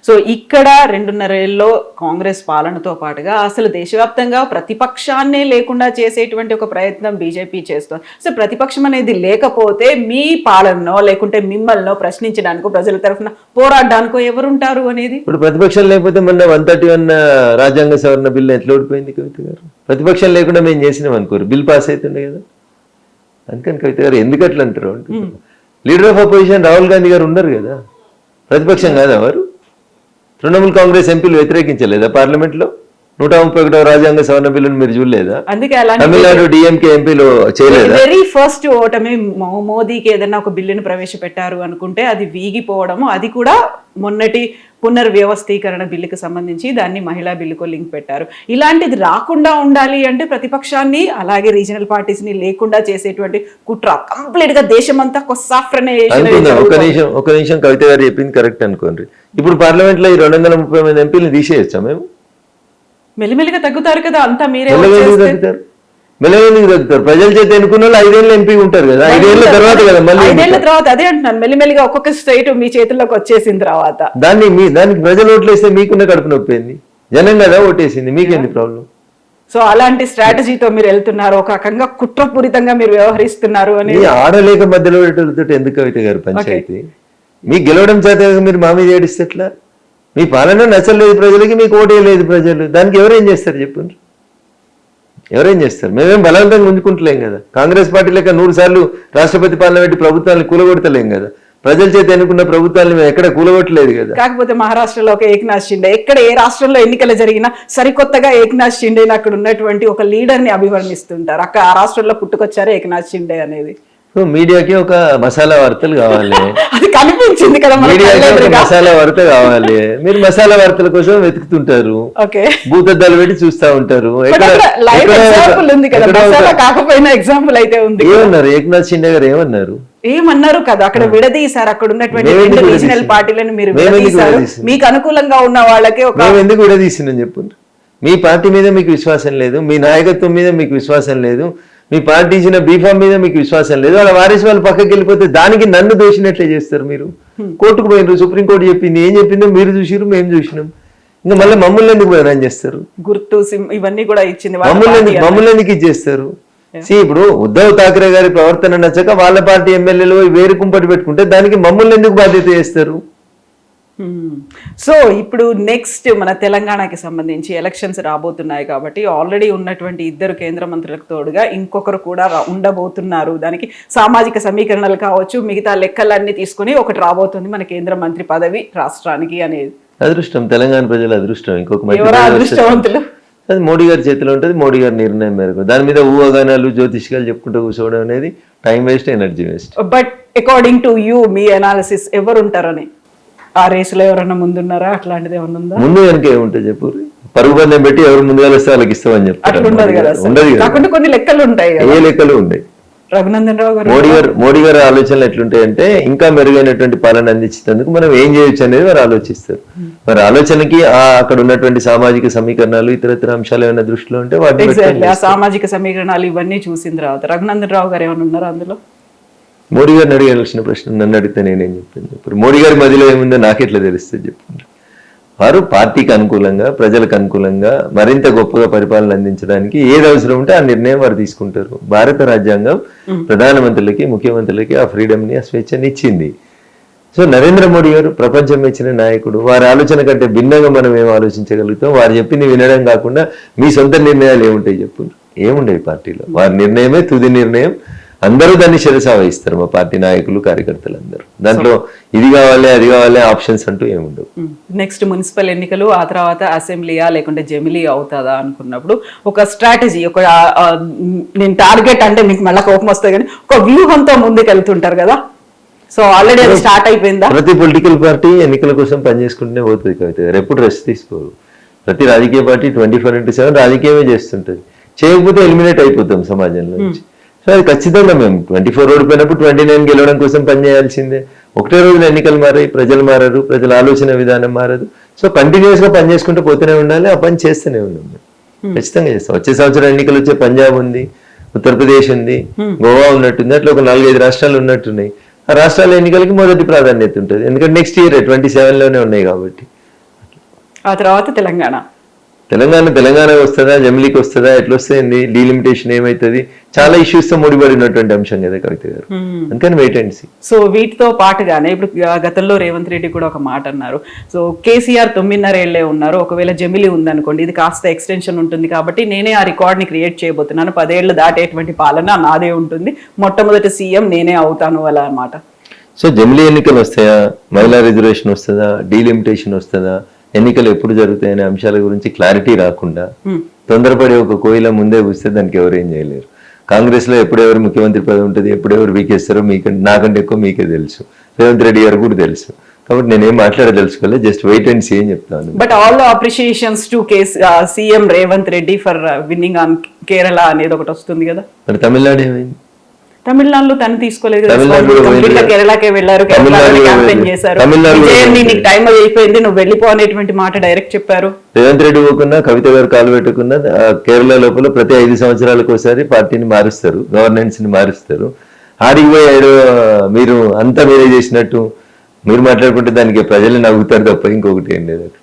సో ఇక్కడ 2.5 ఏళ్ళలో కాంగ్రెస్ పాలనతో పాటుగా అసలు దేశవ్యాప్తంగా ప్రతిపక్షాన్నే లేకుండా చేసేటువంటి ఒక ప్రయత్నం బీజేపీ చేస్తుంది. సో ప్రతిపక్షం అనేది లేకపోతే మీ పాలనలో లేకుంటే మిమ్మల్ని ప్రశ్నించడానికో ప్రజల తరఫున పోరాడడానికో ఎవరుంటారు అనేది. ఇప్పుడు ప్రతిపక్షం లేకపోతే మొన్న 131 రాజ్యాంగ సవరణ బిల్లు ఎట్లా ఓడిపోయింది కవిత గారు? ప్రతిపక్షం లేకుండా మేము చేసినాం అనుకోరు, బిల్ పాస్ అవుతుండే కదా. అందుకని కవిత గారు ఎందుకు అట్లా అంటారు? Leader of opposition Rahul Gandhi గారు ఉన్నారు కదా, ప్రతిపక్షం కాదా వారు? తృణమూల్ కాంగ్రెస్ ఎంపీలు వ్యతిరేకించలేదా పార్లమెంట్ లో? 131వ రాజ్యాంగ సవరణ బిల్లును మీరు చూడలేదా? అందుకే తమిళనాడు డిఎంకే ఎంపీలు చేయలేదా? వెరీ ఫస్ట్ ఓటమి మోదీకి ఏదైనా ఒక బిల్లును ప్రవేశపెట్టారు అనుకుంటే అది వీగిపోవడము, అది కూడా మొన్నటి పునర్వ్యవస్థీకరణ బిల్లుకి సంబంధించి దాన్ని మహిళా బిల్లుకు లింక్ పెట్టారు. ఇలాంటిది రాకుండా ఉండాలి అంటే ప్రతిపక్షాన్ని అలాగే రీజనల్ పార్టీస్ ని లేకుండా చేసేటువంటి కుట్ర కంప్లీట్ గా దేశమంతా ఒక నిమిషం కవిత గారు చెప్పింది కరెక్ట్ అనుకోండి. ఇప్పుడు పార్లమెంట్ లో ఈ 230 మంది ఎంపీలు తీసేయచ్చా మేము? మెల్లిమెల్లిగా తగ్గుతారు కదా, అంతా మీరే మెల్లమెల్లిగా తగ్గుతారు. ప్రజల చేత ఎన్నుకున్న వాళ్ళు 5 ఏళ్ళు ఎంపీ ఉంటారు కదా, 5 ఏళ్ల తర్వాత కదా మళ్ళీ 5 ఏళ్ల తర్వాత. అదే అంటున్నాను, మెల్లిమెల్లిగా ఒక్కొక్క స్టేట్ మీ చేతుల్లోకి వచ్చేసిన తర్వాత దానికి ప్రజలు ఓట్లు వేస్తే మీకున్న కడుపు నొప్పి ఏంది? జనం కదా ఓటేసింది, మీకేంది ప్రాబ్లం? సో అలాంటి స్ట్రాటజీతో మీరు వెళ్తున్నారు, ఒక రకంగా కుట్రపూరితంగా మీరు వ్యవహరిస్తున్నారు అని. ఆడలేక మధ్యలో ఎందుకు కవిత గారు పంచాయతీ? మీకు గెలవడం చేత మీరు మా మీద ఏడిస్తే ఎట్లా? మీ పాలన నచ్చలేదు ప్రజలకి, మీకు ఓటే లేదు ప్రజలు, దానికి ఎవరేం చేస్తారు చెప్పండి? ఎవరేం చేస్తారు? మేమేం బలవంతంగా ఉంచుకుంటలేం కదా. కాంగ్రెస్ పార్టీ లెక్క 100 సార్లు రాష్ట్రపతి పాలన పెట్టి ప్రభుత్వాన్ని కూలగొడతలేం కదా. ప్రజల చేత ఎన్నుకున్న ప్రభుత్వాన్ని మేము ఎక్కడ కూలగొట్టలేదు కదా. కాకపోతే మహారాష్ట్రలో ఒక ఏక్నాథ్ షిండే, ఎక్కడ ఏ రాష్ట్రంలో ఎన్నికలు జరిగినా సరికొత్తగా ఏక్నాథ్ షిండేని అక్కడ ఉన్నటువంటి ఒక లీడర్ ని అభివర్ణిస్తుంటారు. అక్కడ ఆ రాష్ట్రంలో పుట్టుకొచ్చారు ఏక్నాథ్ షిండే అనేది. మీడియాకి ఒక మసాలా వార్తలు కావాలి, అది కనిపించింది కదా మీడియాకి ఒక మసాలా వార్త కావాలి. మీరు మసాలా వార్తల కోసం వెతుకుతుంటారు, భూతద్దాలు పెట్టి చూస్తా ఉంటారు. కాకపోయినా ఎగ్జాంపుల్ అయితే ఉంది. ఏమన్నారు ఏక్నాథ్ షిండే గారు? ఏమన్నారు కదా, అక్కడ విడదీశారు అక్కడ ఉన్నటువంటి రీజనల్ పార్టీలను మీరు విడదీశారు. మీకు అనుకూలంగా ఉన్న వాళ్ళకే ఎందుకు విడదీసిందని చెప్పండి. మీ పార్టీ మీద మీకు విశ్వాసం లేదు, మీ నాయకత్వం మీద మీకు విశ్వాసం లేదు, మీ పార్టీ ఇచ్చిన బీఫామ్ మీద మీకు విశ్వాసం లేదు, వాళ్ళ వారిసు వాళ్ళు పక్కకి వెళ్ళిపోతే దానికి నన్ను దోషినట్లే చేస్తారు. మీరు కోర్టుకు పోయినారు, సుప్రీంకోర్టు చెప్పింది, ఏం చెప్పిందో మీరు చూసిరు, మేము చూసినాం. ఇంకా మళ్ళీ మమ్మల్ని ఎందుకు రన్ చేస్తారు? గుర్తు ఇవన్నీ కూడా ఇచ్చింది, మమ్మల్ని ఎందుకు ఇచ్చేస్తారు? ఇప్పుడు ఉద్ధవ్ ఠాక్రే గారి ప్రవర్తన నచ్చక వాళ్ళ పార్టీ ఎమ్మెల్యేలు వేరు కుంపటి పెట్టుకుంటే దానికి మమ్మల్ని ఎందుకు బాధ్యత చేస్తారు? సో ఇప్పుడు నెక్స్ట్ మన తెలంగాణకి సంబంధించి ఎలక్షన్స్ రాబోతున్నాయి కాబట్టి ఆల్రెడీ ఉన్నటువంటి 2 కేంద్ర మంత్రులకు తోడుగా ఇంకొకరు కూడా ఉండబోతున్నారు. దానికి సామాజిక సమీకరణలు కావచ్చు, మిగతా లెక్కలన్నీ తీసుకుని ఒకటి రాబోతుంది మన కేంద్ర మంత్రి పదవి రాష్ట్రానికి అనేది. అదృష్టం, తెలంగాణ ప్రజల అదృష్టం. ఇంకొక అదృష్టవంతులు అది మోడీ గారి చేతిలో ఉంటుంది, మోడీ గారి నిర్ణయం మేరకు. దాని మీద ఊహాగానాలు జ్యోతిష్కాలు చెప్పుకుంటూ కూర్చోవడం అనేది time waste, energy waste. But according to you, me analysis ఎవరు ఉంటారని? ఆ రేసులో ఎవరన్నా ముందున్నారా? అట్లాంటిది ఏమన్నా ఉందా? ముందు వెనక ఏముంటుంది చెప్పు? పరుగు పందెం పెట్టి ఎవరు ముందుగా వస్తే వాళ్ళకి ఇస్తామని చెప్తారు. ఉండదు కదా, కాకుండా కొన్ని లెక్కలు ఉంటాయి. ఏ లెక్కలు ఉంటాయి? రఘునందన్ రావు గారు, మోడీ గారి ఆలోచనలు ఎట్లుంటాయంటే ఇంకా మెరుగైనటువంటి పాలన అందించేందుకు మనం ఏం చేయొచ్చు అనేది వారు ఆలోచిస్తారు. మరి ఆలోచనకి అక్కడ ఉన్నటువంటి సామాజిక సమీకరణాలు ఇతర అంశాలు ఏమైనా దృష్టిలో ఉంటే వాటి సామాజిక సమీకరణాలు ఇవన్నీ చూసిన తర్వాత రఘునందన్ రావు గారు ఏమైనా ఉన్నారా అందులో? మోడీ గారిని అడిగాల్సిన ప్రశ్న నన్ను అడిగితే నేనేం చెప్తాను చెప్పారు? మోడీ గారి మధ్యలో ఏముందో నాకెట్లా తెలుస్తుంది చెప్పండి? వారు పార్టీకి అనుకూలంగా, ప్రజలకు అనుకూలంగా మరింత గొప్పగా పరిపాలన అందించడానికి ఏది అవసరం ఉంటే ఆ నిర్ణయం వారు తీసుకుంటారు. భారత రాజ్యాంగం ప్రధానమంత్రులకి, ముఖ్యమంత్రులకి ఆ ఫ్రీడమ్ని, ఆ స్వేచ్ఛని ఇచ్చింది. సో నరేంద్ర మోడీ గారు ప్రపంచం ఇచ్చిన నాయకుడు. వారి ఆలోచన కంటే భిన్నంగా మనం ఏం ఆలోచించగలుగుతాం? వారు చెప్పింది వినడం కాకుండా మీ సొంత నిర్ణయాలు ఏముంటాయి చెప్పండి? ఏముండేవి పార్టీలో? వారి నిర్ణయమే తుది నిర్ణయం. అందరూ దాన్ని శిరసా వహిస్తారు, మా పార్టీ నాయకులు కార్యకర్తలు అందరూ. దాంట్లో ఇది కావాలి అది కావాలి ఆప్షన్స్ అంటూ ఏముండవు. నెక్స్ట్ మున్సిపల్ ఎన్నికలు, ఆ తర్వాత అసెంబ్లీయా లేకుంటే జమిలీ అవుతుందా అనుకున్నప్పుడు ఒక స్ట్రాటజీ, ఒక నేను టార్గెట్ అంటే మీకు మళ్ళీ కోపం వస్తుంది కానీ ఒక వ్యూహంతో ముందుకు వెళ్తుంటారు కదా. సో ఆల్రెడీ అది స్టార్ట్ అయిపోయిందా? ప్రతి పొలిటికల్ పార్టీ ఎన్నికల కోసం పనిచేసుకుంటూనే పోతుంది కవిత గారు, ఎప్పుడు రెస్ట్ తీసుకోరు. ప్రతి రాజకీయ పార్టీ 24/7 రాజకీయమే చేస్తుంటది. చేయకపోతే ఎలిమినేట్ అయిపోతాం సమాజంలో నుంచి. సో అది ఖచ్చితంగా మేము 24 ఓడిపోయినప్పుడు 29 గెలవడం కోసం పనిచేయాల్సిందే. ఒకటే రోజున ఎన్నికలు మారాయి, ప్రజలు మారారు, ప్రజల ఆలోచన విధానం మారదు. సో కంటిన్యూస్ గా పని చేసుకుంటూ పోతూనే ఉండాలి, ఆ పని చేస్తూనే ఉన్నాం. ఖచ్చితంగా చేస్తాం. వచ్చే సంవత్సరం ఎన్నికలు వచ్చే పంజాబ్ ఉంది, ఉత్తరప్రదేశ్ ఉంది, గోవా ఉన్నట్టుంది, అట్లా ఒక 4-5 రాష్ట్రాలు ఉన్నట్టున్నాయి. ఆ రాష్ట్రాల ఎన్నికలకి మొదటి ప్రాధాన్యత ఉంటుంది, ఎందుకంటే నెక్స్ట్ ఇయర్ 27లోనే ఉన్నాయి కాబట్టి. ఆ తర్వాత తెలంగాణ వస్తుందా, జమిలీకి వస్తుందా, ఎట్లా వస్తుంది, డీలిమిటేషన్ ఏమవుతుంది, చాలా ఇష్యూస్ తో ముడిపడినటువంటి అంశం కదా కవిత గారు. అందుకని వెయిట్ అండ్ సీ. సో వీటితో పాటుగానే ఇప్పుడు గతంలో రేవంత్ రెడ్డి కూడా ఒక మాట అన్నారు. సో కేసీఆర్ 9.5 ఏళ్లే ఉన్నారు, ఒకవేళ జమిలీ ఉందనుకోండి ఇది కాస్త ఎక్స్టెన్షన్ ఉంటుంది కాబట్టి నేనే ఆ రికార్డ్ ని క్రియేట్ చేయబోతున్నాను, 10 ఏళ్లు దాటేటువంటి పాలన నాదే ఉంటుంది, మొట్టమొదటి సీఎం నేనే అవుతాను అలా అన్నమాట. సో జమిలీ ఎన్నికలు వస్తాయా, మహిళా రిజర్వేషన్ వస్తుందా, డీలిమిటేషన్ వస్తుందా, ఎన్నికలు ఎప్పుడు జరుగుతాయనే అంశాల గురించి క్లారిటీ రాకుండా తొందరపడి ఒక కోయిల ముందే కూస్తే దానికి ఎవరేం చేయలేరు. కాంగ్రెస్ లో ఎప్పుడెవరు ముఖ్యమంత్రి పదవి ఉంటుంది, ఎప్పుడెవరు వీకేస్తారో నాకంటే ఎక్కువ మీకే తెలుసు, రేవంత్ రెడ్డి గారు కూడా తెలుసు. కాబట్టి నేనేం మాట్లాడదలుచుకోలేదు, జస్ట్ వెయిట్ అండ్ సీ అని చెప్తాను. But all the appreciations to CM Revanth Reddy for winning on Kerala అనేది ఒకటి వస్తుంది కదా. మరి తమిళనాడు ఏమైంది? తమిళనాడులో తను తీసుకోలేదు, కేరళకే వెళ్ళారు, క్యాంపెయిన్ చేశారు, నీకు టైం అయిపోయింది నువ్వు వెళ్ళిపో అనేటువంటి మాట డైరెక్ట్ చెప్పారు. రేవంత్ రెడ్డి పోకున్నా, కవిత గారు కాలు పెట్టుకున్నా కేరళ లోపల ప్రతి 5 సంవత్సరాలకు ఒకసారి పార్టీని మారుస్తారు, గవర్నెన్స్ ని మారుస్తారు. ఆడికి పోయాడు మీరు అంతా మీరే చేసినట్టు మీరు మాట్లాడుకుంటే దానికి ప్రజలు నవ్వుతారు తప్ప ఇంకొకటి ఏం లేదు అక్కడ.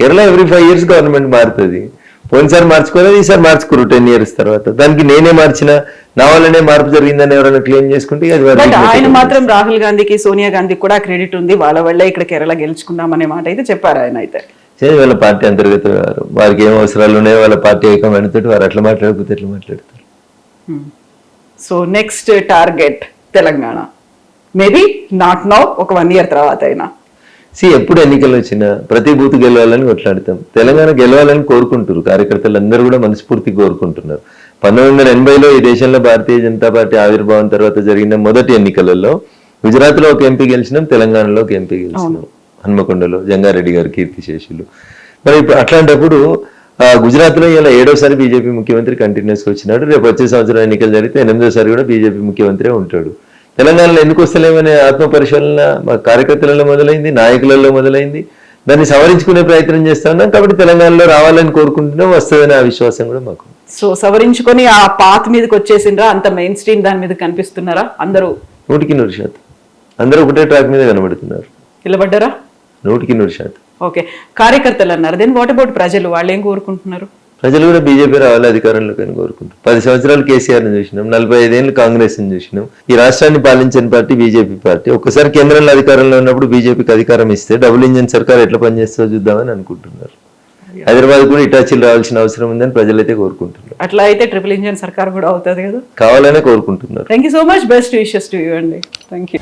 కేరళ every 5 years గవర్నమెంట్ మారుతుంది. పోయినసారి మార్చుకోలేదు, ఈసారి మార్చుకోరు 10 years తర్వాత. దానికి నేనే మార్చిన, నా వల్లనే మార్పు జరిగిందని ఎవరైనా క్లెయిమ్ చేసుకుంటే అది ఆయన మాత్రం రాహుల్ గాంధీకి, సోనియా గాంధీకి కూడా క్రెడిట్ ఉంది, వాళ్ళ వల్లే ఇక్కడ కేరళ గెలుచుకున్నామనే మాట అయితే చెప్పారు ఆయన. అయితే వాళ్ళ పార్టీ అంతర్గత వారికి ఏం అవసరాలు ఉన్నాయో వాళ్ళ పార్టీ హైకమాండ్ తోటి వారు అట్లా మాట్లాడకపోతే ఎట్లా మాట్లాడతారు. So next target Telangana, maybe not now, ఒక 1 year తర్వాత అయినా. ఎప్పుడు ఎన్నికలు వచ్చినా ప్రతి బూత్ గెలవాలని కొట్లాడతాం. తెలంగాణ గెలవాలని కోరుకుంటారు కార్యకర్తలు అందరూ కూడా, మనస్ఫూర్తి కోరుకుంటున్నారు. 1980లో ఈ దేశంలో భారతీయ జనతా పార్టీ ఆవిర్భావం తర్వాత జరిగిన మొదటి ఎన్నికలలో గుజరాత్ లో ఒక ఎంపీ గెలిచినాం, తెలంగాణలో ఒక ఎంపీ గెలిచినాం, హన్మకొండలో జంగారెడ్డి గారు కీర్తిశేషులు. మరి ఇప్పుడు అట్లాంటప్పుడు గుజరాత్ లో ఇలా 7వసారి బీజేపీ ముఖ్యమంత్రి కంటిన్యూస్ గా వచ్చినాడు. రేపు వచ్చే సంవత్సరం ఎన్నికలు జరిగితే 8వసారి కూడా బీజేపీ ముఖ్యమంత్రి ఉంటాడు. తెలంగాణలో ఎందుకు వస్తలేమనే ఆత్మ పరిశీలన మా కార్యకర్తలలో మొదలైంది, నాయకులలో మొదలైంది. దాన్ని సవరించుకునే ప్రయత్నం చేస్తా ఉన్నాం. కాబట్టి తెలంగాణలో రావాలని కోరుకుంటున్నాం, వస్తుందనే ఆ విశ్వాసం కూడా మాకు. సో సవరించుకొని ఆ పాత్ మీదకి వచ్చేసిండ్రా, అంత మెయిన్ స్ట్రీమ్ దాని మీద కనిపిస్తున్నారా అందరూ? 100% అందరూ ఒకటే ట్రాక్ మీద కనబడుతున్నారు. నిలబడ్డారా? 100%. ఓకే, కార్యకర్తలు అన్నారు. దెన్ వాట్ అబౌట్ ప్రజలు, వాళ్ళు ఏం కోరుకుంటున్నారు? ప్రజలు కూడా బీజేపీ రావాలి అధికారంలోకి అని కోరుకుంటారు. 10 సంవత్సరాలు కేసీఆర్ని చూసినాం, 45 ఏళ్ళు కాంగ్రెస్ ని చూసినాం. ఈ రాష్ట్రాన్ని పాలించిన పార్టీ బీజేపీ పార్టీ. ఒక్కసారి కేంద్రంలో అధికారంలో ఉన్నప్పుడు బీజేపీకి అధికారం ఇస్తే డబుల్ ఇంజిన్ సర్కార్ ఎట్లా పనిచేస్తుందో చూద్దామని అనుకుంటున్నారు. హైదరాబాద్ కూడా ఇటాచీలు రావాల్సిన అవసరం ఉందని ప్రజలైతే కోరుకుంటున్నారు. అట్లా అయితే ట్రిపుల్ ఇంజిన్ సర్కార్ కూడా అవుతుంది కదా, కావాలనే కోరుకుంటున్నారు. Thank you so much, best wishes to you అండి. Thank you.